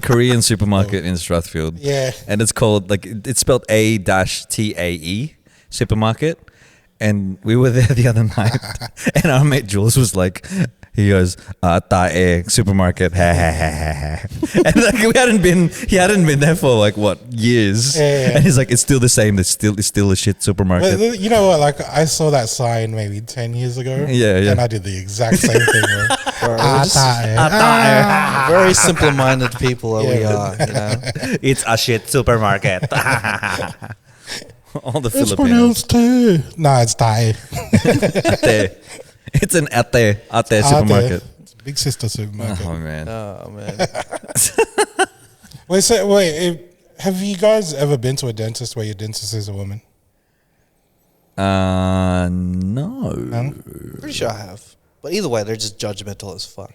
Korean supermarket in Strathfield. Yeah. And it's called it's spelled A-TAE supermarket. And we were there the other night, and our mate Jules was like, he goes, tae supermarket, ha ha ha ha. And like he hadn't been there for like what years, and he's like, it's still the same. It's still a shit supermarket. But you know what? Like I saw that sign maybe 10 years ago. Yeah. And I did the exact same thing. Very simple-minded people that we are. You know? It's a shit supermarket. All the It's Filipinos. pronounced tae. Nah, it's tae. Ate. It's an ate supermarket. It's a big sister supermarket. Oh man. Wait, have you guys ever been to a dentist where your dentist is a woman? No. Pretty sure I have. But either way, they're just judgmental as fuck.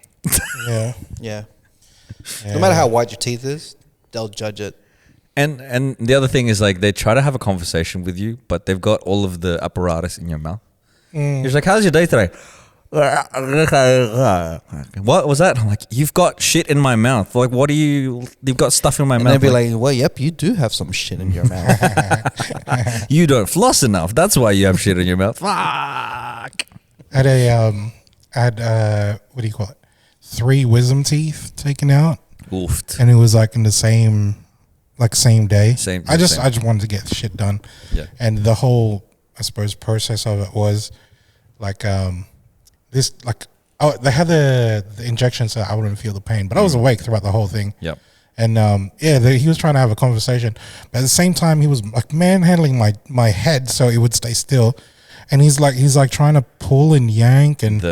Yeah. No matter how white your teeth is, they'll judge it. And the other thing is like they try to have a conversation with you, but they've got all of the apparatus in your mouth. You're just like, how's your day today? What was that? I'm like, you've got shit in my mouth. Like, you've got stuff in my mouth. And they'll be like, well, yep, you do have some shit in your mouth. You don't floss enough. That's why you have shit in your mouth. Fuck. I had what do you call it? 3 wisdom teeth taken out. Oofed. And it was like in the same day. I just wanted to get shit done. Yeah. And the whole, I suppose, process of it was like this, like they had the injection so I wouldn't feel the pain, but I was awake throughout the whole thing. Yep. And he was trying to have a conversation, but at the same time he was like manhandling my head so it would stay still, and he's like trying to pull and yank and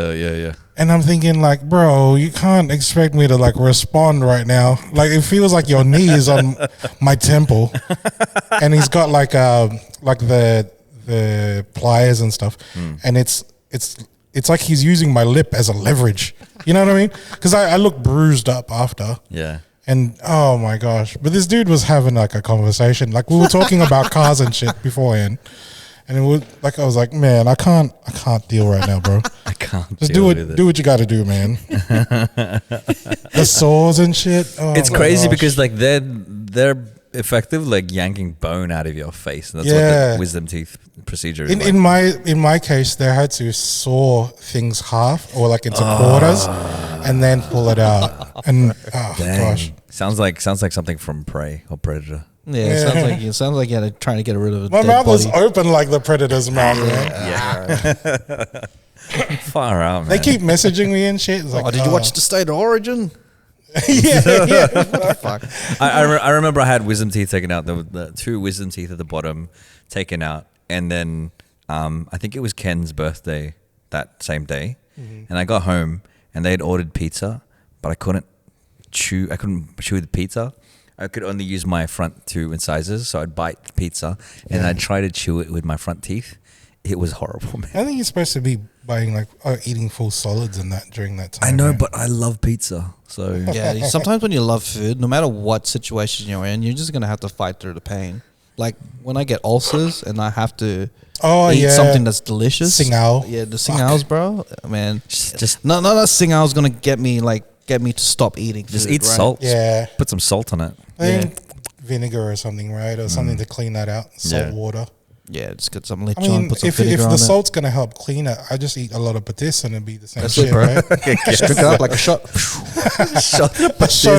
and I'm thinking like, bro, you can't expect me to like respond right now. Like it feels like your knee is on my temple, and he's got like the pliers and stuff, and it's like he's using my lip as a leverage. You know what I mean? Because I look bruised up after. Yeah. And oh my gosh, but this dude was having like a conversation. Like we were talking about cars and shit beforehand. And it was like I was like, man, I can't deal right now, bro. I can't. Just do what you got to do, man. The sores and shit. Oh, it's crazy because like they're effective like yanking bone out of your face. And that's what the wisdom teeth procedure is. In my case, they had to saw things half or like into quarters, and then pull it out. And gosh, sounds like something from Prey or Predator. Yeah, it sounds like you're trying to get rid of a my dead mouth was body. open like the Predator's mouth, man. Yeah. Far out, man. They keep messaging me and shit. It's like, Did you watch The State of Origin? yeah. What the fuck? I remember I had wisdom teeth taken out. The 2 wisdom teeth at the bottom taken out, and then I think it was Ken's birthday that same day, and I got home and they had ordered pizza, but I couldn't chew the pizza. I could only use my front 2 incisors, so I'd bite the pizza and I'd try to chew it with my front teeth. It was horrible, man. I think you're supposed to be biting eating full solids and that during that time. I know, right? but I love pizza, so Yeah, sometimes when you love food, no matter what situation you're in, you're just gonna have to fight through the pain. Like when I get ulcers and I have to eat something that's delicious. Singao. Yeah, the singals, bro. Man, just not that singals gonna get me to stop eating. Just food, eat right? salt. Yeah. Put some salt on it. I think vinegar or something, right? Or something to clean that out. Salt water. Yeah, just get some lechon, I mean, put some if vinegar on the it. salt's going to help clean it, I just eat a lot of patis and it'd be the same That's shit, it, bro. right? Just drink it up like a shot. A shot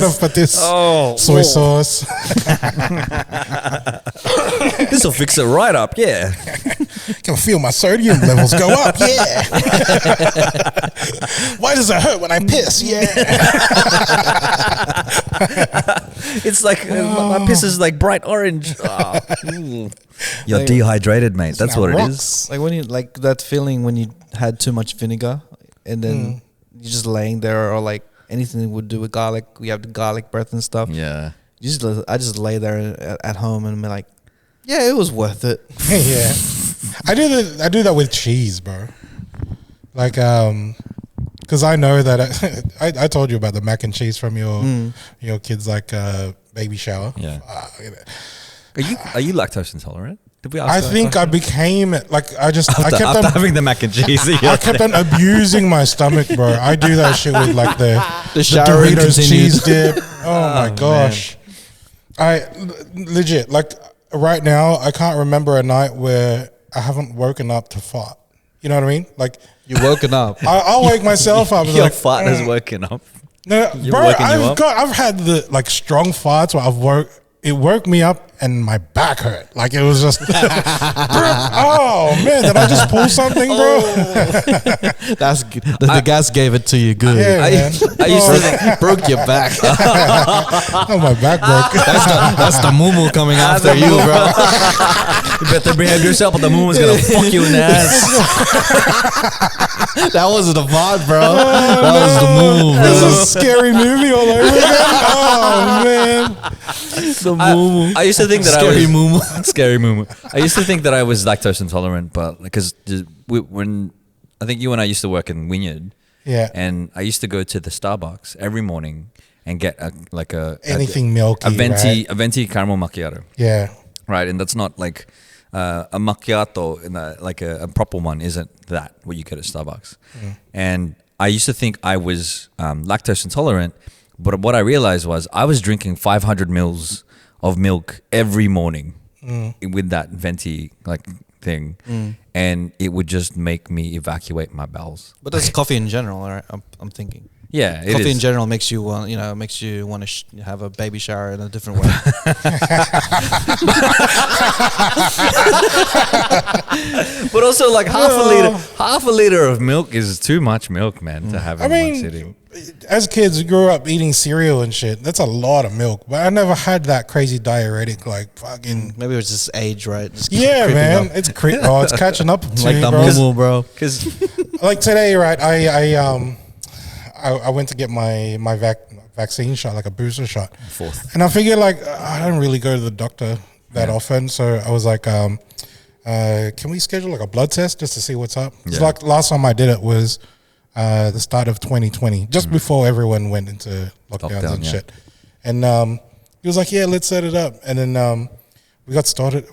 of patis. Oh, soy sauce. This will fix it right up. Yeah. Can feel my sodium levels go up. Yeah. Why does it hurt when I piss? Yeah. It's like my piss is like bright orange. Oh. You're dehydrated, mate. That's what it is. Like when you like that feeling when you had too much vinegar and then you're just laying there, or like anything that would do with garlic. We have the garlic breath and stuff. Yeah. I just lay there at home and be like, yeah, it was worth it. Yeah. I do that with cheese, bro. Like, because I know that I told you about the mac and cheese from your kids' like baby shower. Yeah. Are you lactose intolerant? Did we ask I that think question? I became like I after kept on having the mac and cheese. I kept on abusing my stomach, bro. I do that shit with like the showering Doritos continued. cheese dip. Oh my gosh. I legit like right now I can't remember a night where I haven't woken up to fart. You know what I mean? Like You're woken up. I'll wake myself up. Your Like, fart has woken up. no, You're bro, waking you up? I've had the like strong farts where it woke me up and my back hurt. Like it was just, oh man, did I just pull something, bro? That's good. The gas gave it to you good. Yeah, man. I used to think, Broke your back. Oh, my back broke. That's the moo coming after you, bro. you better behave yourself, or the moon was gonna fuck you in the ass. That wasn't a fart, bro. That was the moo, This bro. is a scary movie all over again. Oh man. The moo. I used to think that Scary I was moo. scary moo. I used to think that I was lactose intolerant, but because when I think you and I used to work in Wynyard, Yeah. and I used to go to the Starbucks every morning and get Anything milky, a venti right? a venti caramel macchiato, Yeah. right? And that's not like a macchiato in a proper one isn't that what you get at Starbucks. And I used to think I was lactose intolerant, but what I realized was I was drinking 500 mils of milk every morning with that venti thing, and it would just make me evacuate my bowels. But that's coffee in general, all right? I'm thinking. Yeah, it Coffee is. in general makes you want, to have a baby shower in a different way. But also, like half a liter of milk is too much milk, man, to have in one sitting. As kids, we grew up eating cereal and shit. That's a lot of milk, but I never had that crazy diuretic like fucking. Maybe it was just age, right? Just Yeah, creeping man, up. it's catching up to Like you, the bro. moo bro. Because Like today, right? I went to get my vaccine shot, like a booster shot. Fourth. And I figured like I don't really go to the doctor that often, so I was like, can we schedule like a blood test just to see what's up? It's like last time I did it was the start of 2020, just before everyone went into lockdowns and shit. And he was like, yeah, let's set it up. And then we got started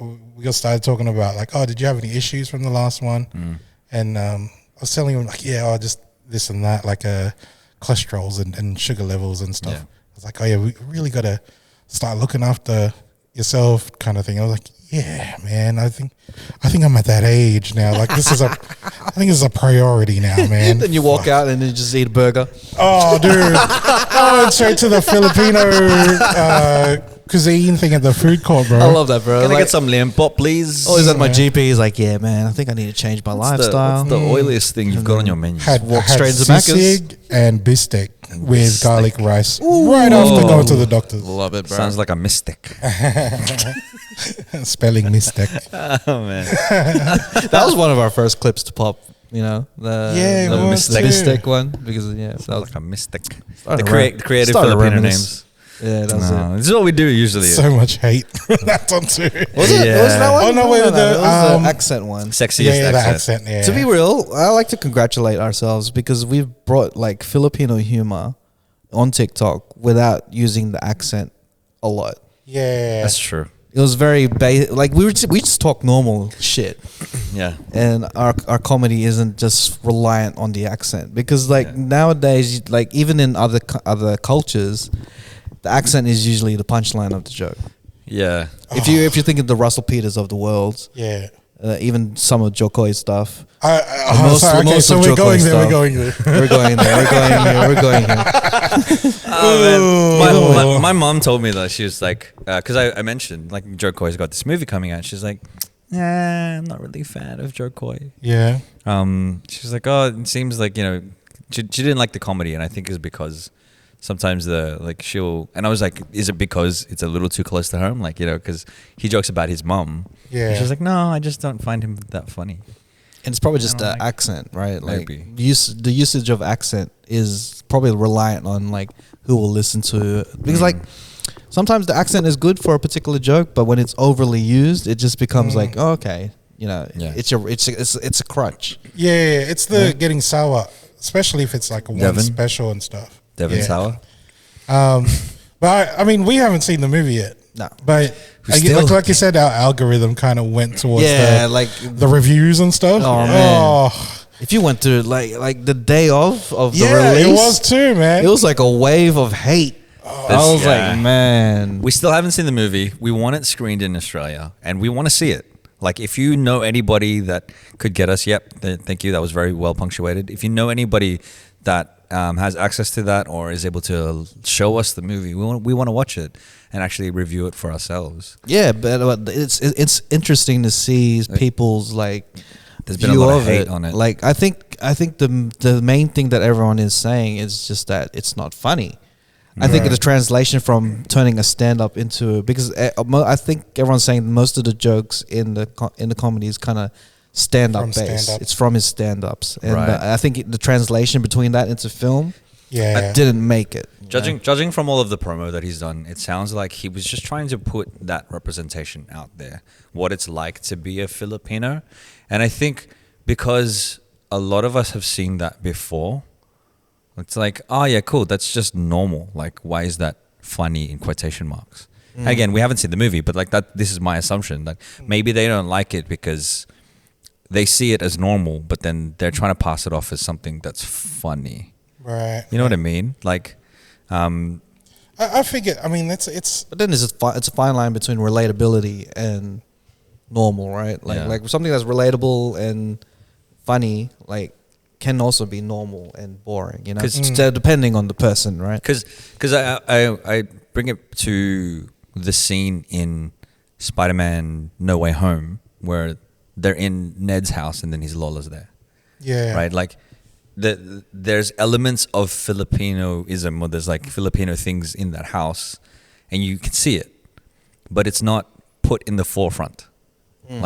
talking about like, oh, did you have any issues from the last one? And I was telling him like, yeah, just this and that, like cholesterols and sugar levels and stuff. I was like, oh yeah, we really got to start looking after yourself, kind of thing. I was like, yeah, man, I think I'm at that age now. Like I think this is a priority now, man. Then you walk out and then you just eat a burger. Oh, dude, I went straight to the Filipino cuisine thing at the food court, bro. I love that, bro. Can I get some limpop, please? Always at my GP, he's like, yeah, man, I think I need to change my lifestyle. What's the oiliest thing you've got on your menu? Walk straight into Macca's. sisig and bistek with garlic rice right after going to the doctor's. Love it, bro. Sounds like a mystic. Spelling mistake. Oh, man. That was one of our first clips to pop, the Mystic one, because that was Like a mystic. Started The to creative started to Filipino reminisce. names. That was it. This is what we do usually. So much hate. That's on too. Was it? Yeah. Was that one? Oh, no, wait, it was the, the accent one. Sexiest Yeah, the accent. accent. Yeah. To be real, I like to congratulate ourselves because we've brought like Filipino humor on TikTok without using the accent a lot. Yeah. That's true. It was very like we just talk normal shit, Yeah. and our comedy isn't just reliant on the accent because like nowadays, like even in other cultures, the accent is usually the punchline of the joke. Yeah. If you're thinking the Russell Peters of the world, Yeah. even some of Jokoy's stuff. Most so we're going there. We're going there. We're going there. We're going here. Oh, man. My mom told me that. She was like, because I mentioned like Jokoy's got this movie coming out. She's like, nah, I'm not really a fan of Jokoy. Yeah. She's like, oh, it seems like, she didn't like the comedy, and I think it's because sometimes and I was like, is it because it's a little too close to home? Like, because he jokes about his mum. Yeah. And she's like, no, I just don't find him that funny. And it's probably just the like accent, right? Like Maybe. the usage of accent is probably reliant on like who will listen to it. Because like sometimes the accent is good for a particular joke, but when it's overly used, it just becomes like, oh, okay, it's a crutch. Yeah. It's the getting sour, especially if it's like a one Devon? special and stuff. Devon Yeah. Sauer. But I mean, we haven't seen the movie yet. No. But like you said, our algorithm kind of went towards the reviews and stuff. Oh, man. If you went to like the day of the release, it was too, man. it was like a wave of hate. I was like, man, We still haven't seen the movie. We want it screened in Australia, and we want to see it. Like, if you know anybody that could get us, thank you. That was very well punctuated. If you know anybody that has access to that or is able to show us the movie, we want to watch it and actually review it for ourselves. yeah, but it's interesting to see people's like. There's been a lot of hate on it. Like I think the main thing that everyone is saying is just that it's not funny. I think the translation from turning a stand up into, because I think everyone's saying most of the jokes in the comedy is kind of stand up based. stand-up. It's from his stand ups, and Right. I think the translation between that into film, Yeah. didn't make it. Judging from all of the promo that he's done, it sounds like he was just trying to put that representation out there, what it's like to be a Filipino. And I think because a lot of us have seen that before, it's like, oh yeah, cool, that's just normal. Like, why is that funny in quotation marks? Again, we haven't seen the movie, but like that, this is my assumption that maybe they don't like it because they see it as normal, but then they're trying to pass it off as something that's funny. Right. You know what I mean? Like, I figure. I mean, it's But then it's a fine line between relatability and normal, right? Like Yeah. like something that's relatable and funny, like can also be normal and boring, you know, 'Cause- depending on the person, right? Because I bring it to the scene in Spider-Man No Way Home where they're in Ned's house and then his Lola's there. Yeah. Right? Like there's elements of Filipinoism, or there's like Filipino things in that house and you can see it, but it's not put in the forefront.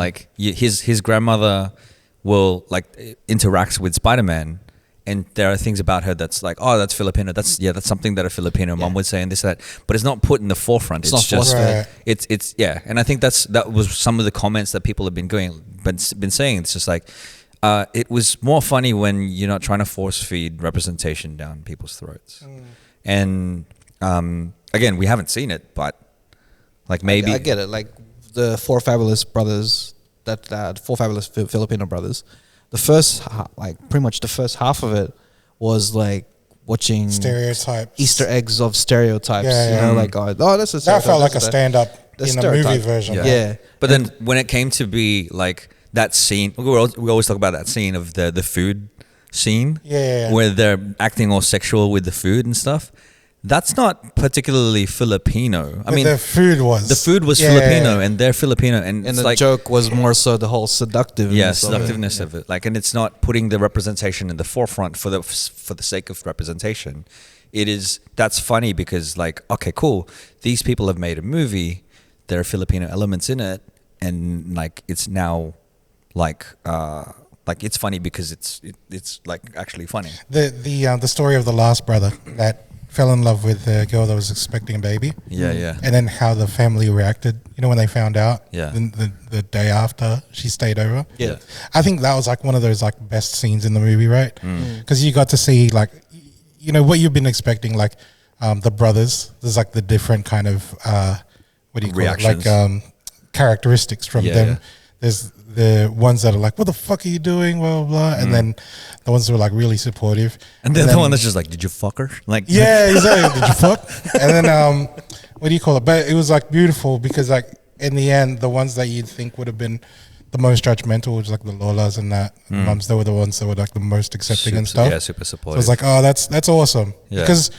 Like his grandmother will like interacts with Spider-Man, and there are things about her that's like, oh, that's Filipino. That's something that a Filipino mom would say, and this that. But it's not put in the forefront. It's not just Right. it's yeah. And I think that was some of the comments that people have been saying. It's just like it was more funny when you're not trying to force feed representation down people's throats. And again, we haven't seen it, but like maybe I get it. Like the four fabulous brothers, four fabulous Filipino brothers. The first, pretty much the first half of it was like watching Stereotypes. Easter eggs of stereotypes. Yeah, you yeah. know, like that's a That stereotype. felt like a that's stand-up the in the movie stereotype. version. Yeah. But then when it came to be like that scene, we always talk about that scene of the food scene, Yeah. where they're acting all sexual with the food and stuff. That's not particularly Filipino. I But mean, the food was. Yeah. Filipino, and they're Filipino, and And it's the like joke was more so the whole seductiveness. yeah, of it. seductiveness of it. Like, and it's not putting the representation in the forefront for the sake of representation. That's funny because like, okay, cool. These people have made a movie. There are Filipino elements in it, and like it's now like it's funny because it's like actually funny. The story of the last brother that fell in love with the girl that was expecting a baby. Yeah, yeah. And then how the family reacted, you know, when they found out. Yeah. The day after she stayed over. Yeah. I think that was like one of those like best scenes in the movie, right? Mm. Because you got to see like, you know, what you've been expecting, like the brothers. There's like the different kind of what do you call Reactions. it? Like characteristics from Yeah, them. yeah. There's the ones that are like, what the fuck are you doing? Blah, blah, blah. And then the ones that were like really supportive. And then the one that's just like, did you fuck her? Like, Yeah, exactly. Did you fuck? And then, what do you call it? But it was like beautiful because like in the end, the ones that you'd think would have been the most judgmental was like the Lolas and that mums. They were the ones that were like the most accepting and stuff. Yeah, super So supportive. it's like, oh, that's awesome. Yeah. Because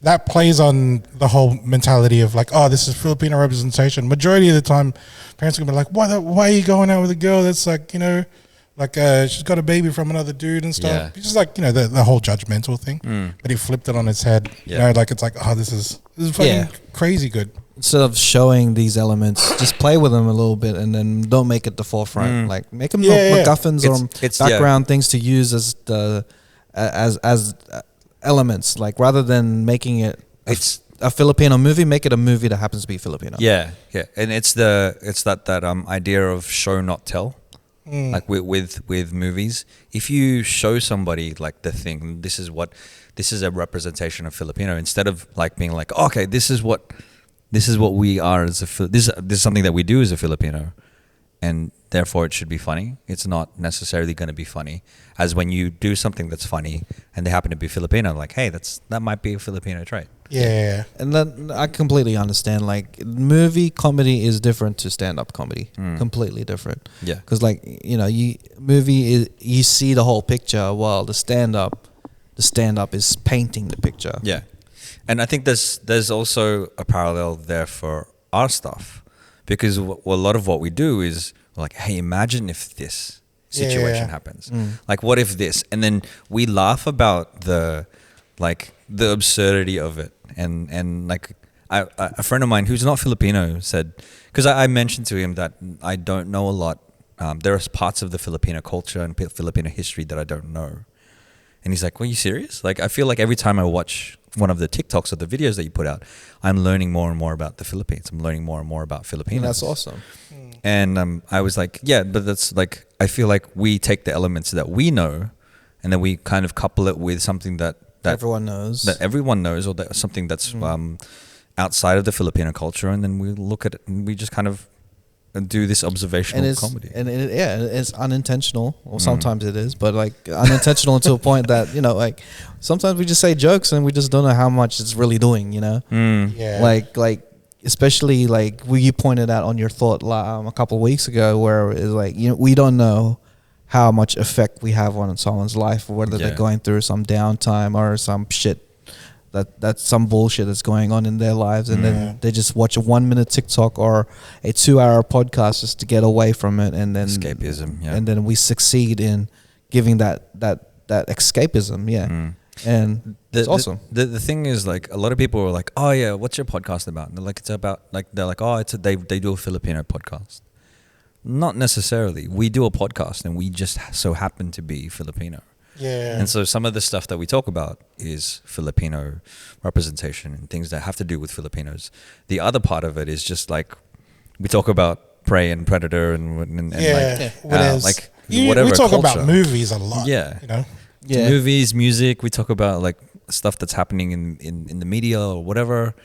that plays on the whole mentality of like, oh, this is Filipino representation. Majority of the time, parents are gonna be like, why are you going out with a girl that's like, you know, like she's got a baby from another dude and stuff. Yeah. It's just like, you know, the whole judgmental thing. But he flipped it on its head. Yeah. You know, like it's like, oh, this is fucking Yeah. crazy good. Instead of showing these elements, just play with them a little bit, and then don't make it the forefront. Like make them MacGuffins or It's background things to use as the as elements. Like rather than making it a Filipino movie, make it a movie that happens to be Filipino. Yeah, yeah, and it's that idea of show not tell, like with movies. If you show somebody like the thing, this is a representation of Filipino, instead of like being like, okay, this is what we are as this is something that we do as a Filipino, and therefore it should be funny. It's not necessarily going to be funny as when you do something that's funny and they happen to be Filipino. Like, hey, that might be a Filipino trait. Yeah. And then I completely understand. Like movie comedy is different to stand-up comedy. Completely different. Yeah. Because like, you know, you see the whole picture, while the stand-up is painting the picture. Yeah, and I think there's also a parallel there for our stuff, because a lot of what we do is like, hey, imagine if this situation happens. Like, what if this? And then we laugh about the absurdity of it. And like a friend of mine who's not Filipino said, because I mentioned to him that I don't know a lot. There are parts of the Filipino culture and Filipino history that I don't know. And he's like, well, are you serious? Like, I feel like every time I watch one of the TikToks or the videos that you put out, I'm learning more and more about the Philippines. I'm learning more and more about Filipinos. And that's awesome. And I was like, yeah, but that's like, I feel like we take the elements that we know and then we kind of couple it with something that everyone knows. That everyone knows, or that something that's outside of the Filipino culture. And then we look at it and we just kind of do this observational comedy. And it's unintentional, or sometimes it is, but like unintentional to a point that, you know, like sometimes we just say jokes and we just don't know how much it's really doing, you know? Yeah. Like especially like you pointed out on your thought a couple of weeks ago, where it's like, you know, we don't know how much effect we have on someone's life, or whether they're going through some downtime or some shit that's some bullshit that's going on in their lives, and then they just watch a 1 minute TikTok or a 2-hour podcast just to get away from it, and then escapism, and then we succeed in giving that escapism, and it's awesome. The thing is, like, a lot of people are like, oh yeah, what's your podcast about? And they're like, it's about, like, they're like, oh, they do a Filipino podcast. Not necessarily. We do a podcast and we just so happen to be Filipino. Yeah. And so some of the stuff that we talk about is Filipino representation and things that have to do with Filipinos. The other part of it is just like, we talk about prey and predator and like whatever we talk culture. about movies a lot. Yeah. You know? Yeah. Movies, music, we talk about like stuff that's happening in the media or whatever.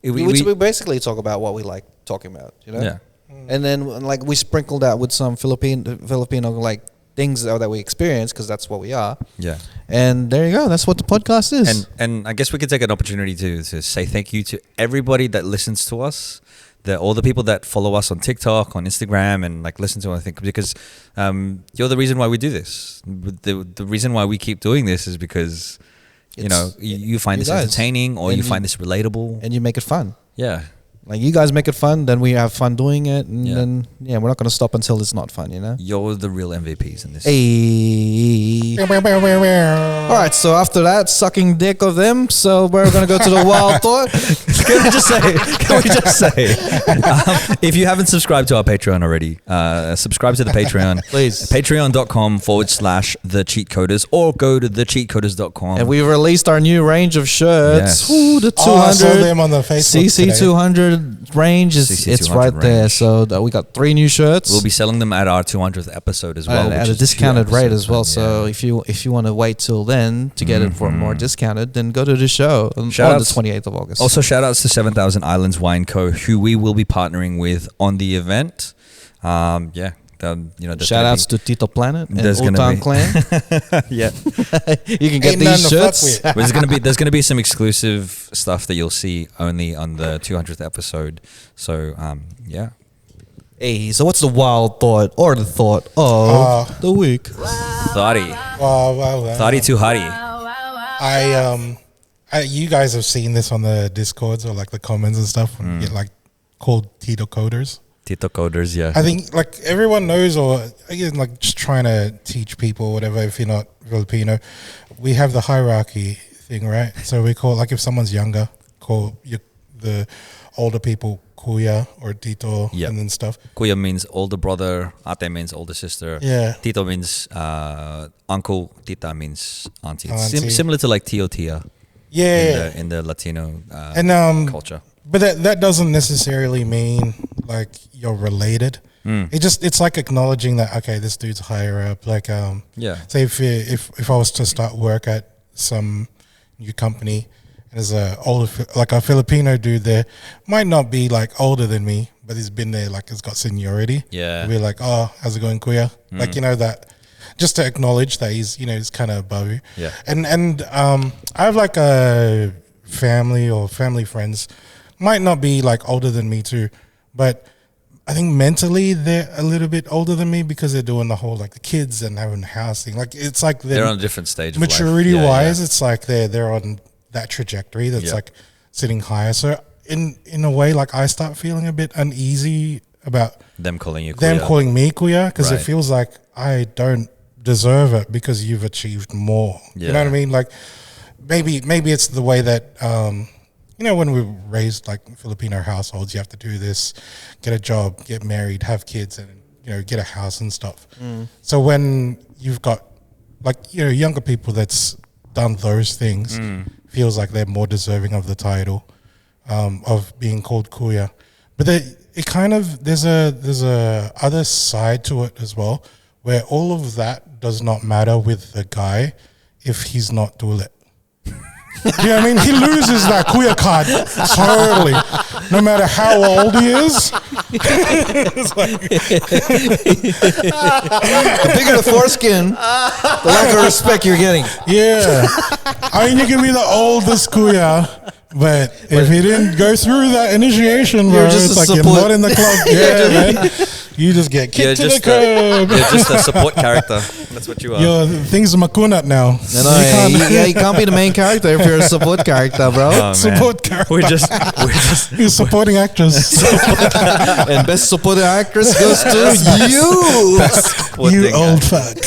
We basically talk about what we like talking about, you know? Yeah. And then like we sprinkled out with some Filipino like things that we experience, because that's what we are. Yeah. And there you go. That's what the podcast is. And I guess we could take an opportunity to say thank you to everybody that listens to us. All the people that follow us on TikTok, on Instagram, and like listen to us, I think, because you're the reason why we do this. The reason why we keep doing this is because you find this entertaining, or you find this relatable, and you make it fun. Yeah. Like, you guys make it fun, then we have fun doing it, and then we're not going to stop until it's not fun, you know? You're the real MVPs in this. Hey. All right, so after that sucking dick of them, so we're going to go to the wild thought. Can we just say, if you haven't subscribed to our Patreon already, subscribe to the Patreon. Please. Patreon.com/the Cheatcoders, or go to thecheatcoders.com. And we've released our new range of shirts. Yes. Ooh, the 200. I saw them on the Facebook CC 200 range it's right there. So we got 3 new shirts. We'll be selling them at our 200th episode as well, at a discounted rate as well. So if you want to wait till then to get it for more discounted, then go to the show on the 28th of August. Also, shout outs to 7,000 Islands Wine Co., who we will be partnering with on the event. Shout outs to Tito Planet and Old Town Clan. Yeah. You can get these shirts. There's gonna be some exclusive stuff that you'll see only on the 200th episode. So Hey, so what's the wild thought or the thought of the week? Thoughty. Wow. Thoughty too hotty. You guys have seen this on the Discords or like the comments and stuff. When you get like called Cheatcoders. Cheatcoders, yeah. I think like everyone knows, or again, like just trying to teach people or whatever. If you're not Filipino, we have the hierarchy thing, right? So we call, like, if someone's younger, call the older people kuya or tito, and then stuff. Kuya means older brother. Ate means older sister. Yeah. Tito means uncle. Tita means auntie. Auntie. Similar to like tio tia. Yeah. In the Latino culture. But that doesn't necessarily mean like you're related. It's like acknowledging that, okay, this dude's higher up. Like say if I was to start work at some new company, and there's a Filipino dude there, might not be like older than me, but he's been there, like he's got seniority. Yeah. We're like, oh, how's it going, kuya? Like, that, just to acknowledge that he's kind of above you. Yeah. And I have like a family friends, might not be like older than me too, but I think mentally they're a little bit older than me because they're doing the whole like the kids and having a house thing. Like, it's like they're on a different stage maturity of life. wise. It's like they're on that trajectory that's like sitting higher. So in a way, like, I start feeling a bit uneasy about them calling you kuya. Them calling me kuya, because Right. it feels like I don't deserve it because you've achieved more. Yeah. You know what I mean? Like, maybe it's the way that when we raised like Filipino households, you have to do this, get a job, get married, have kids, and get a house and stuff. So when you've got like younger people that's done those things, feels like they're more deserving of the title of being called kuya. But it kind of there's a other side to it as well, where all of that does not matter with the guy if he's not tuli. You know what I mean? He loses that kuya card totally, no matter how old he is. It's like The bigger the foreskin, the lack of respect you're getting. Yeah. I mean, you can be the oldest kuya, but if you didn't go through that initiation, bro, You're just it's a like you're support. not in the club. Yeah, man. You just get You're kicked to the just curb. you're just a support character. That's what you are. Yo, things are makunat now. You can't be the main character if you're a support character, bro. Oh, man. Support character. We're just You're supporting actress. And best supporting actress goes to you. You old fuck.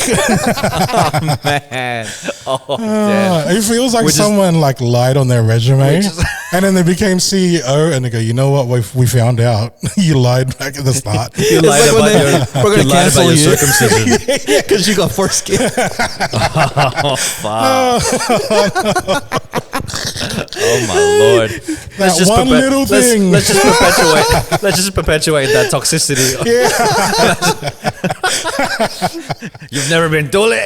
man. Oh, damn. It feels like We're just- someone like lied on their resume, and then they became CEO, and they go, "You know what? We found out you lied back at the start." You It's lied like when about we're you gonna lied about cancel your you circumcision. because you got foreskin. Oh my lord! That one little thing. Let's just perpetuate that toxicity. You've never been tuli.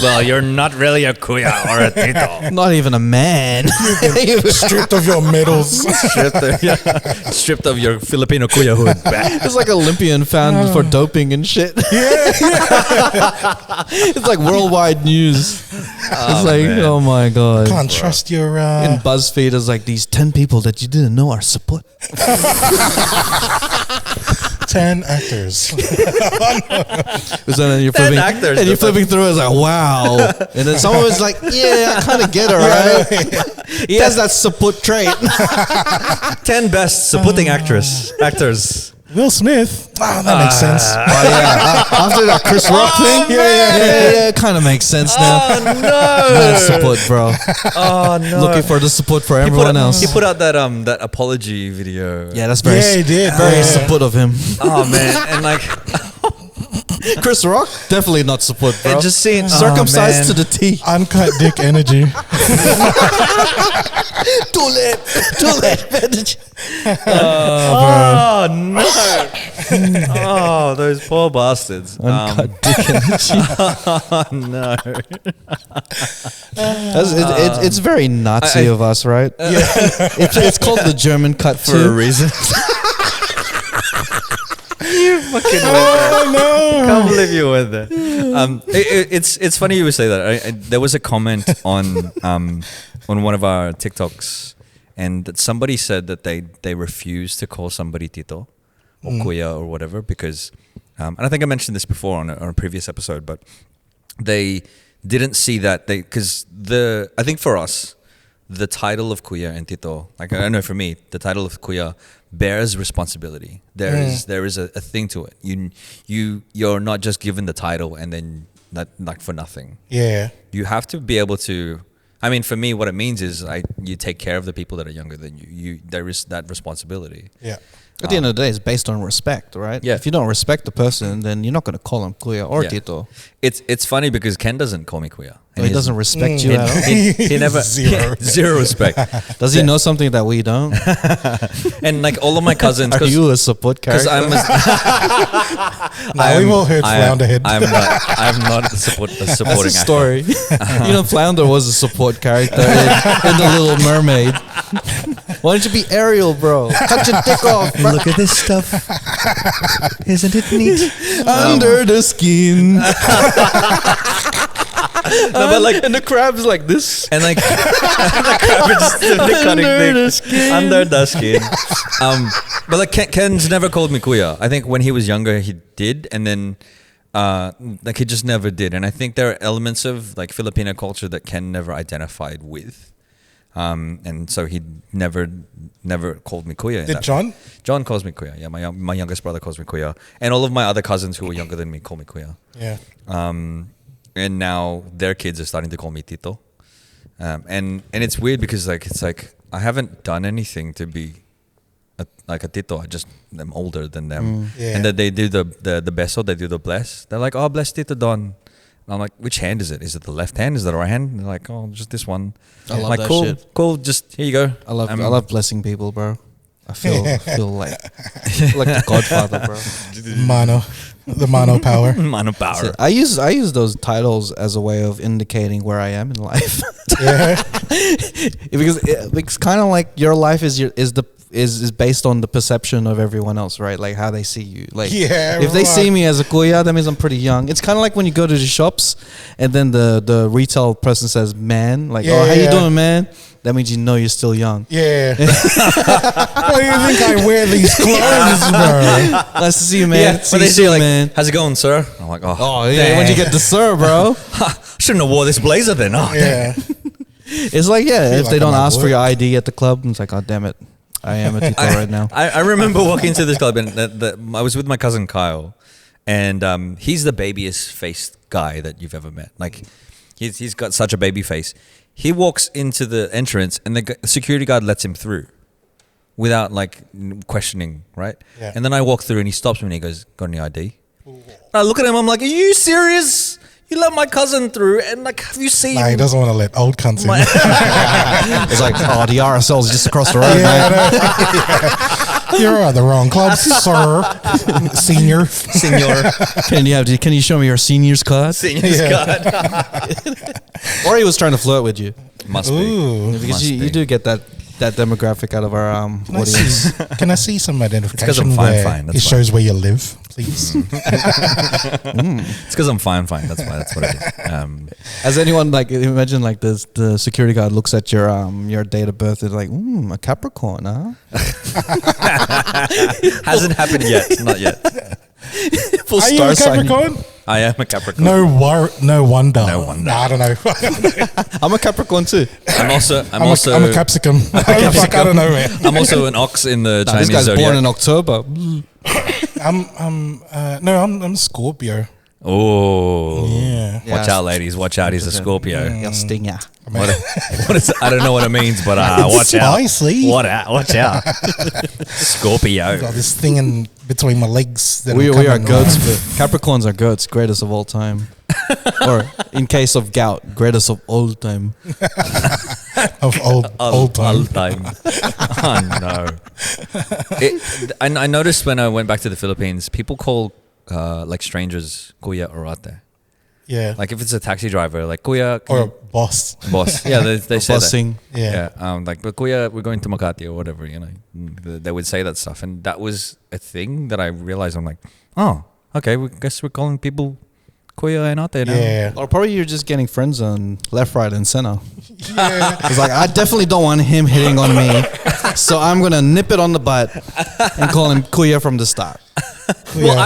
Well, you're not really a kuya or a tito. Not even a man. Stripped of your medals. Stripped of your Filipino kuya hood. It's like Olympian found for doping and shit. It's like worldwide news. It's like, man. oh my god. Can't trust your. In BuzzFeed, it's like these 10 people that you didn't know are support. 10 actors. So then you're 10 flipping, actors, and you're flipping through. It's like, wow. And then someone was like, yeah, I kind of get it, right? He has that support trait. 10 best supporting actors. Will Smith. That makes sense. After that Chris Rock thing, yeah, it kind of makes sense now. Oh no! Mad support, bro. Oh no! Looking for the support for everyone else. He put out that apology video. Yeah, that's very, Yeah, he did. very Yeah. support of him. Oh man, and like Chris Rock, definitely not support, bro. and just seeing Circumcised to the T. Uncut dick energy. Too late. Oh no! Oh, those poor bastards. Uncut dick energy. Oh no! It's very Nazi of us, right? Yeah. It's called the German cut For a too. reason. You fucking went there. No. Can't believe you went there. It's funny you would say that. There was a comment on one of our TikToks, and that somebody said that they refuse to call somebody tito or kuya or whatever because, and I think I mentioned this before on a previous episode, but they didn't see that because I think for us, the title of kuya and tito, like I know for me, the title of kuya bears responsibility. There is a thing to it. You're not just given the title and then that like for nothing. Yeah. You have to be able to. I mean, for me, what it means is you take care of the people that are younger than you. There is that responsibility. Yeah. At the end of the day, it's based on respect, right? Yeah. If you don't respect the person, then you're not going to call him kuya or Yeah. tito. It's funny because Ken doesn't call me kuya. He doesn't respect you at all. He never zero respect. Does he know something that we don't? And like all of my cousins, Are you a support because character? We've all heard Flounderhead. I'm not a supporting That's a actor. story. You know, Flounder was a support character in The Little Mermaid. Why don't you be Ariel, bro? Cut your dick off, bro. Look at this stuff. Isn't it neat? Under the skin. No, but like, And the crab's like this. and like, the crab is just cutting Under the things skin. under the skin. But like Ken's never called me kuya. I think when he was younger he did, and then like he just never did. And I think there are elements of like Filipino culture that Ken never identified with. And so he never called me kuya. Did John? John calls me kuya. Yeah, my youngest brother calls me kuya, and all of my other cousins who are younger than me call me kuya. Yeah. And now their kids are starting to call me tito. And it's weird because it's like I haven't done anything to be like a tito. I just am older than them. Yeah. And that they do the beso, they do the bless. They're like, oh, bless Tito Don. And I'm like, which hand is it? Is it the left hand? Is it the right hand? And they're like, oh, just this one. I love like, that cool, shit. cool. Just here you go. I love blessing people, bro. I feel like the Godfather, bro. The mono power. Man of power. I use those titles as a way of indicating where I am in life. Yeah. Because it's kind of like your life is is based on the perception of everyone else, right? Like how they see you. Like if they right. see me as a kuya, that means I'm pretty young. It's kind of like when you go to the shops and then the retail person says man, like, oh, how you doing, man? That means you know you're still young. Yeah. Why do you think I wear these clothes, bro? Nice to see you, man. Yeah, but they say like, how's it going, sir? I'm like, oh yeah, when'd you get the sir, bro? Shouldn't have wore this blazer then. Oh, Yeah. It's like, if like they don't I'm at ask for work. your ID at the club, it's like, oh damn it, I am a Tito right now. I remember walking into this club and I was with my cousin Kyle, and he's the babiest faced guy that you've ever met. Like he's got such a baby face. He walks into the entrance and the security guard lets him through without like questioning, right? Yeah. And then I walk through and he stops me and he goes, got any ID? And I look at him, I'm like, are you serious? You let my cousin through and like, have you seen... Nah, he doesn't want to let old cunts in. It's like, oh, the RSL's just across the road, Yeah, man. You're at the wrong club, sir. Senior. Can you show me your senior's card? Senior's card. Or he was trying to flirt with you. Must be. Ooh. Because Must you be. do get that demographic out of our audience. Can I see some identification I'm where fine, that's it fine. shows where you live, please? It's because I'm fine. That's why. That's what it is. Has anyone, like, imagine like this, the security guard looks at your date of birth, it's like, a Capricorn, huh? Hasn't happened yet. Not yet. Full Are you a Capricorn? I am a Capricorn. No wonder. No wonder. Nah, I don't know. I'm a Capricorn too. I'm also I'm a capsicum. Fuck, I don't know, man. I'm also an ox in the This Chinese guy's zodiac. born in October. I'm Scorpio. Oh, Yeah. Watch out, ladies! Watch out! He's a Scorpio. You'll sting ya. What is? I don't know what it means, but watch out! Spicy. Watch out! Scorpio. Got this thing in between my legs. That We I'm are coming goats. on. Capricorns are goats, greatest of all time. Or in case of gout, greatest of all time. Of old All time. time. Oh no! I noticed when I went back to the Philippines, people call like strangers kuya or ate. Yeah. Like if it's a taxi driver, like kuya Or a boss. boss. Yeah, they say that. Bussing. Yeah. Like, but kuya, we're going to Makati or whatever, you know. They would say that stuff. And that was a thing that I realized. I'm like, oh, okay, we guess we're calling people kuya and ate now. Yeah. Or probably you're just getting friends on left, right, and center. Yeah. It's like, I definitely don't want him hitting on me, so I'm gonna nip it on the butt and call him kuya from the start. Well, Yeah.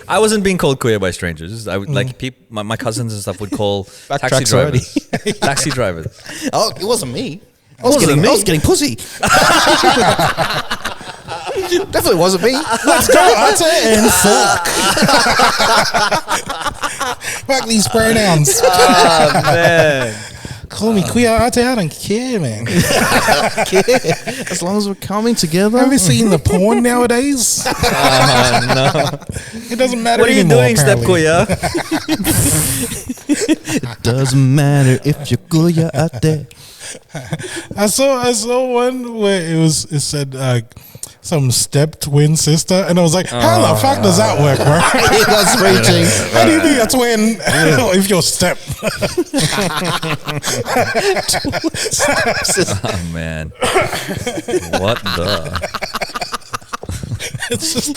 I wasn't being called kuya by strangers. I would like my cousins and stuff would call taxi Backtracks already. drivers. Taxi drivers. Oh, it wasn't me. I Wasn't me. was getting pussy. Definitely wasn't me. Let's go, Ate, and fuck. Fuck these pronouns. Oh man. Call me queer Ate, I don't care, man. As long as we're coming together. Have you seen the porn nowadays? No. It doesn't matter What are you anymore, doing, step apparently. kuya? It doesn't matter if you're kuya out there. I saw one where it said some step twin sister, and I was like, how the fuck does that work, bro? That's reaching. How do you be a twin if you're step? Oh man. What the? It's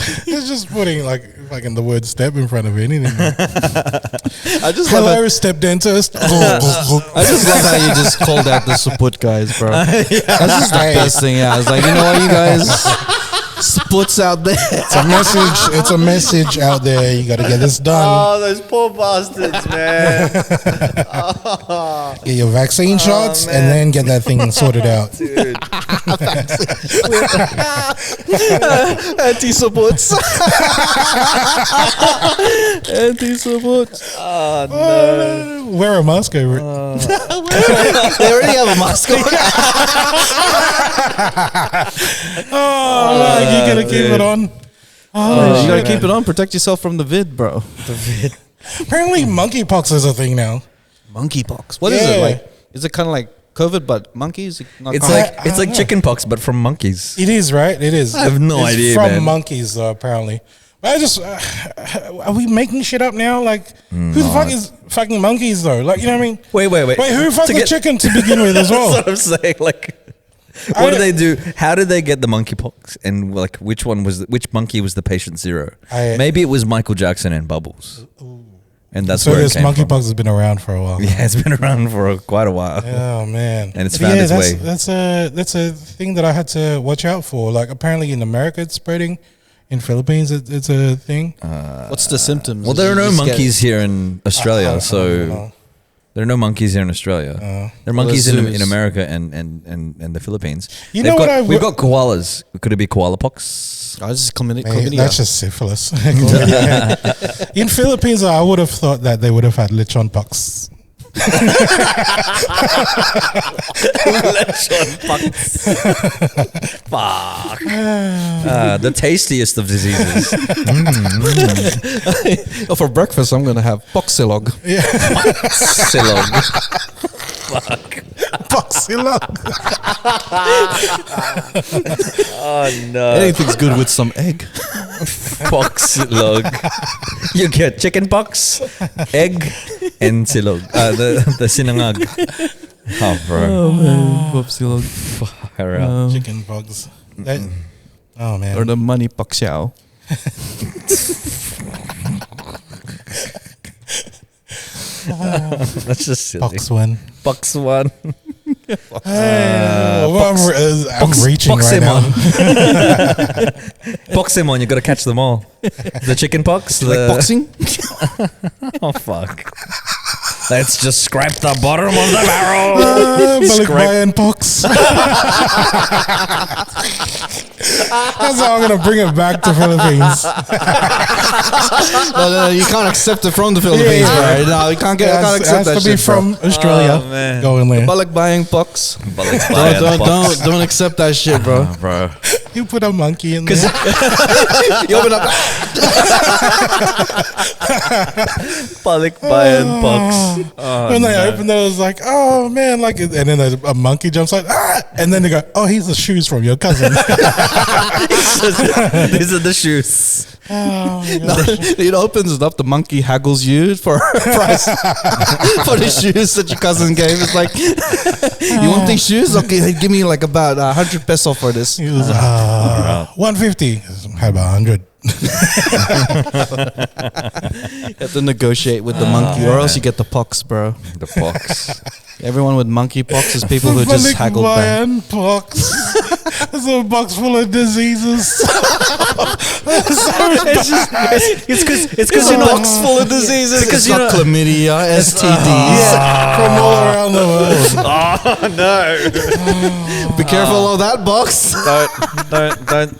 just putting like fucking the word step in front of anything. I just love Hello, step dentist. I just love how you just called out the support guys, bro. That's just the best thing. Yeah, I was like, you know what, you guys, sputs out there. It's a message. It's a message out there. You got to get this done. Oh, those poor bastards, man. Get your vaccine shots man. and then get that thing sorted out. Dude. Anti-supports. Anti-supports. Oh no. Wear a mask over it. They already have a mask on. Oh, you gotta keep it on. Oh, You gotta shit. keep it on. Protect yourself from the vid, bro. Apparently, monkeypox is a thing now. Monkeypox. What is Yeah. it like? Is it kind of like COVID but monkeys? Not It's kind like don't know. chicken pox, but from monkeys. It is, right? It is. I have no It's idea, from man. monkeys, though. Apparently, but I just are we making shit up now? Like, who the fuck is fucking monkeys, though? Like, you know what I mean? Wait. Wait, who fucked To the get- chicken to begin with as That's well? what I'm saying. Like, What do they do? How did they get the monkeypox? And like, which monkey was the patient zero? Maybe it was Michael Jackson and Bubbles. And that's where this monkeypox has been around for a while. Yeah, it's been around for quite a while. Oh man, and it's found its way. That's a thing that I had to watch out for. Like apparently in America it's spreading. In Philippines it's a thing. What's the symptoms? Well, there are no monkeys here in Australia, so there are no monkeys here in Australia. There are monkeys in America and the Philippines. You know what? We've got koalas. Could it be koala pox? That's just syphilis. In Philippines, I would have thought that they would have had lechon pox. Lechon pox. Fuck. The tastiest of diseases. For breakfast, I'm gonna have poxilog. Yeah. Poxilog. Fuck. Poxilog. Oh no. Anything's good with some egg. Poxilog. You get chicken pox, egg, and silog. The sinangag. Oh, bro. Oh man, poxilog. Chicken pox. Oh man. Or the money poxiao. That's just silly. Pox one. Pox one. I'm reaching right now. Poxemon, you gotta catch them all. The chicken pox, Like boxing? Oh fuck! Let's just scrape the bottom of the barrel. Balikbayan pox. That's how I'm gonna bring it back to Philippines. No, you can't accept it from the Philippines, Yeah. bro. No, you can't It accept has that to be shit, bro. from Australia. Oh, man. Going there. Balikbayan pox. Balikbayan pox. Don't accept that shit, bro. Bro. You put a monkey in there. You open up. Balikbayan pox. When they opened it, I was like, oh man, like, and then a monkey jumps like, and then they go, oh, here's the shoes from your cousin. These are the shoes. Oh, my No, gosh. it opens it up. The monkey haggles you for a price for the shoes that your cousin gave. It's like, you want these shoes? Okay, give me like about 100 peso for this. He was 150. How about 100? You have to negotiate with the monkey, or else you get the pox, bro. The pox. Everyone with monkey pox is people who just haggle back. Balikbayan pox. It's a box full of diseases. It's because You're not box full of diseases. Because you got chlamydia, STDs from all around the world. Oh no! Be careful of that box.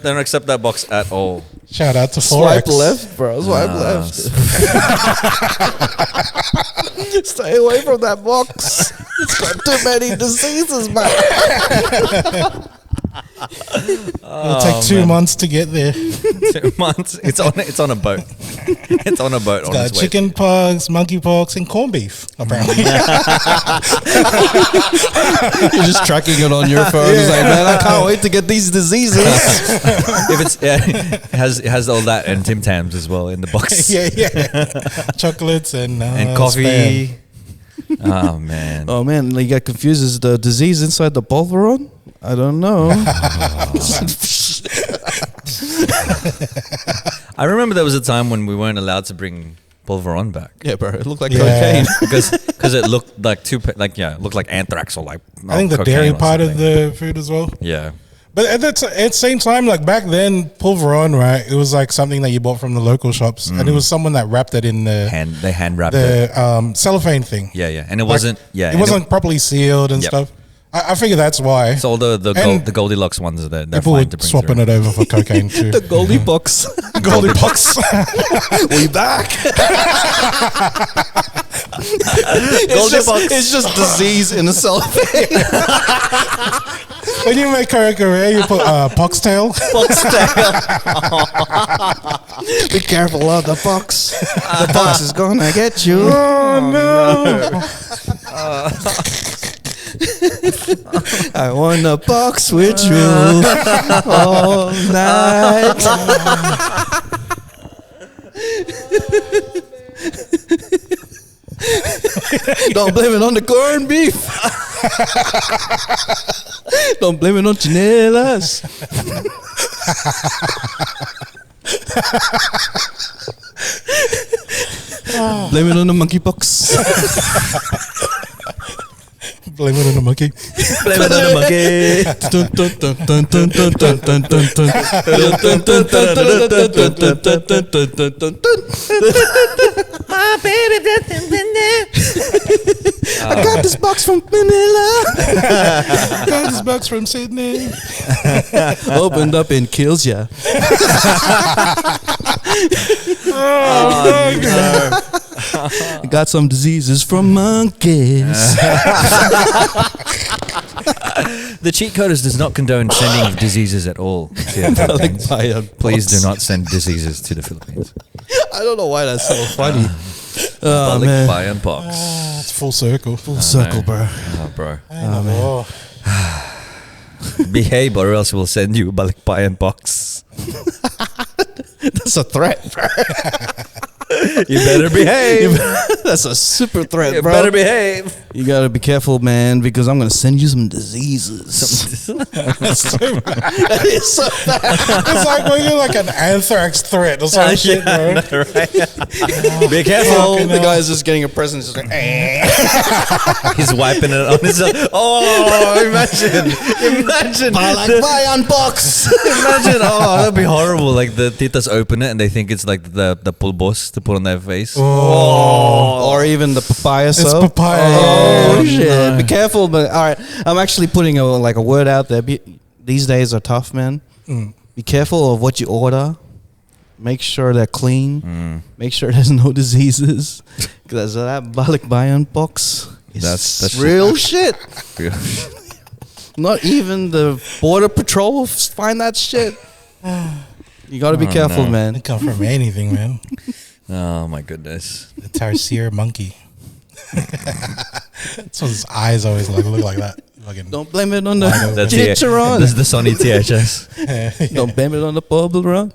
Don't accept that box at all. Shout out to Swipe Forex. left, bro. Swipe left. Stay away from that box. It's got too many diseases, man. It'll take 2 months to get there. 2 months. It's on a boat. It's on a boat. On Got its way. chicken pox, monkey pox, and corned beef. Apparently, You're just tracking it on your phone. It's like, man, I can't wait to get these diseases. If it's it has all that and Tim Tams as well in the box. yeah, chocolates and coffee. Spam. Oh man. Oh man, you got confused. Is the disease inside the pulveron? I don't know. I remember there was a time when we weren't allowed to bring pulveron back. Yeah, bro. It looked like Yeah. cocaine. because it looked like it looked like anthrax or like I think the cocaine dairy or part of something. the food as well. Yeah. But at the same time, like back then, pulveron, right? It was like something that you bought from the local shops, and it was someone that wrapped it in the hand wrapped it. cellophane thing. Yeah, and it wasn't. It wasn't properly sealed and Yep. stuff. I figure that's why. So all the Goldilocks ones, they're People fine were to bring swapping through. it over for cocaine too. The Goldie box. Goldie box. We back. It's just disease in a cellophane. When you make Korea, you put poxtail. Be careful of the box. The box is gonna get you. Oh no! I wanna box with you all night. Don't blame it on the corned beef. Don't blame it on chinelas. Blame it on the monkeypox. Blame it on the monkey. Blame it on the monkey. I got this box from Manila. Got this box from Sydney. Opened up and kills ya. Got some diseases from monkeys. The Cheatcoders does not condone sending diseases at all to the Philippines. Please do not send diseases to the Philippines. I don't know why that's so funny. Oh, man. Balikbayan pox. It's full circle. Full circle, bro. Oh, bro. Oh, Behave or else we'll send you Balikbayan pox. That's a threat, bro. You better behave. That's a super threat, You bro. better behave. You gotta be careful, man, because I'm gonna send you some diseases. it's so bad. It's like when you're like an anthrax threat or some shit, bro. Be careful. The guy's just getting a present. Just like, He's wiping it on his own. Oh, imagine. Balikbayan box. Imagine. Oh, that'd be horrible. Like the titas open it and they think it's like the pulbos to put on their face. Or even the papaya It's soap. papaya. Oh Yeah. shit! No. Be careful, but all right. I'm actually putting a word out there. These days are tough, man. Be careful of what you order. Make sure they're clean. Make sure there's no diseases. Because that Balikbayan box is That's real shit. Not even the border patrol will find that shit. You got to be careful, man. It come from anything, man. Oh my goodness. The tarsier monkey. So his eyes always look like that. Fucking Don't blame it on the That's That's Chicharron. This is the Sony THS. Don't blame it on the bubble run.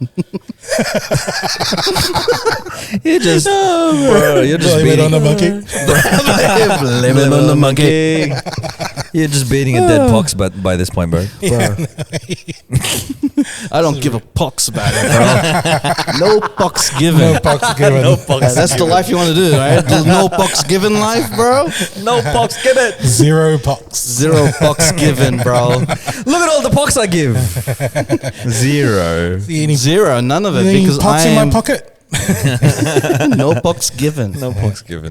You just, bro, you're just blame it beating on the monkey. Blame it on the monkey. You're just beating a dead pox, but by this point, bro. I don't give a pox about it, bro. No pox given. No pox given. No pox. That's the life you want to do, right? The no pox given life, bro. No pox, give it. Zero pox. Zero pox given, bro. Look at all the pox I give. Zero. See any, Zero, none of it, any because pox I in am my pocket? no pox given. No pox given.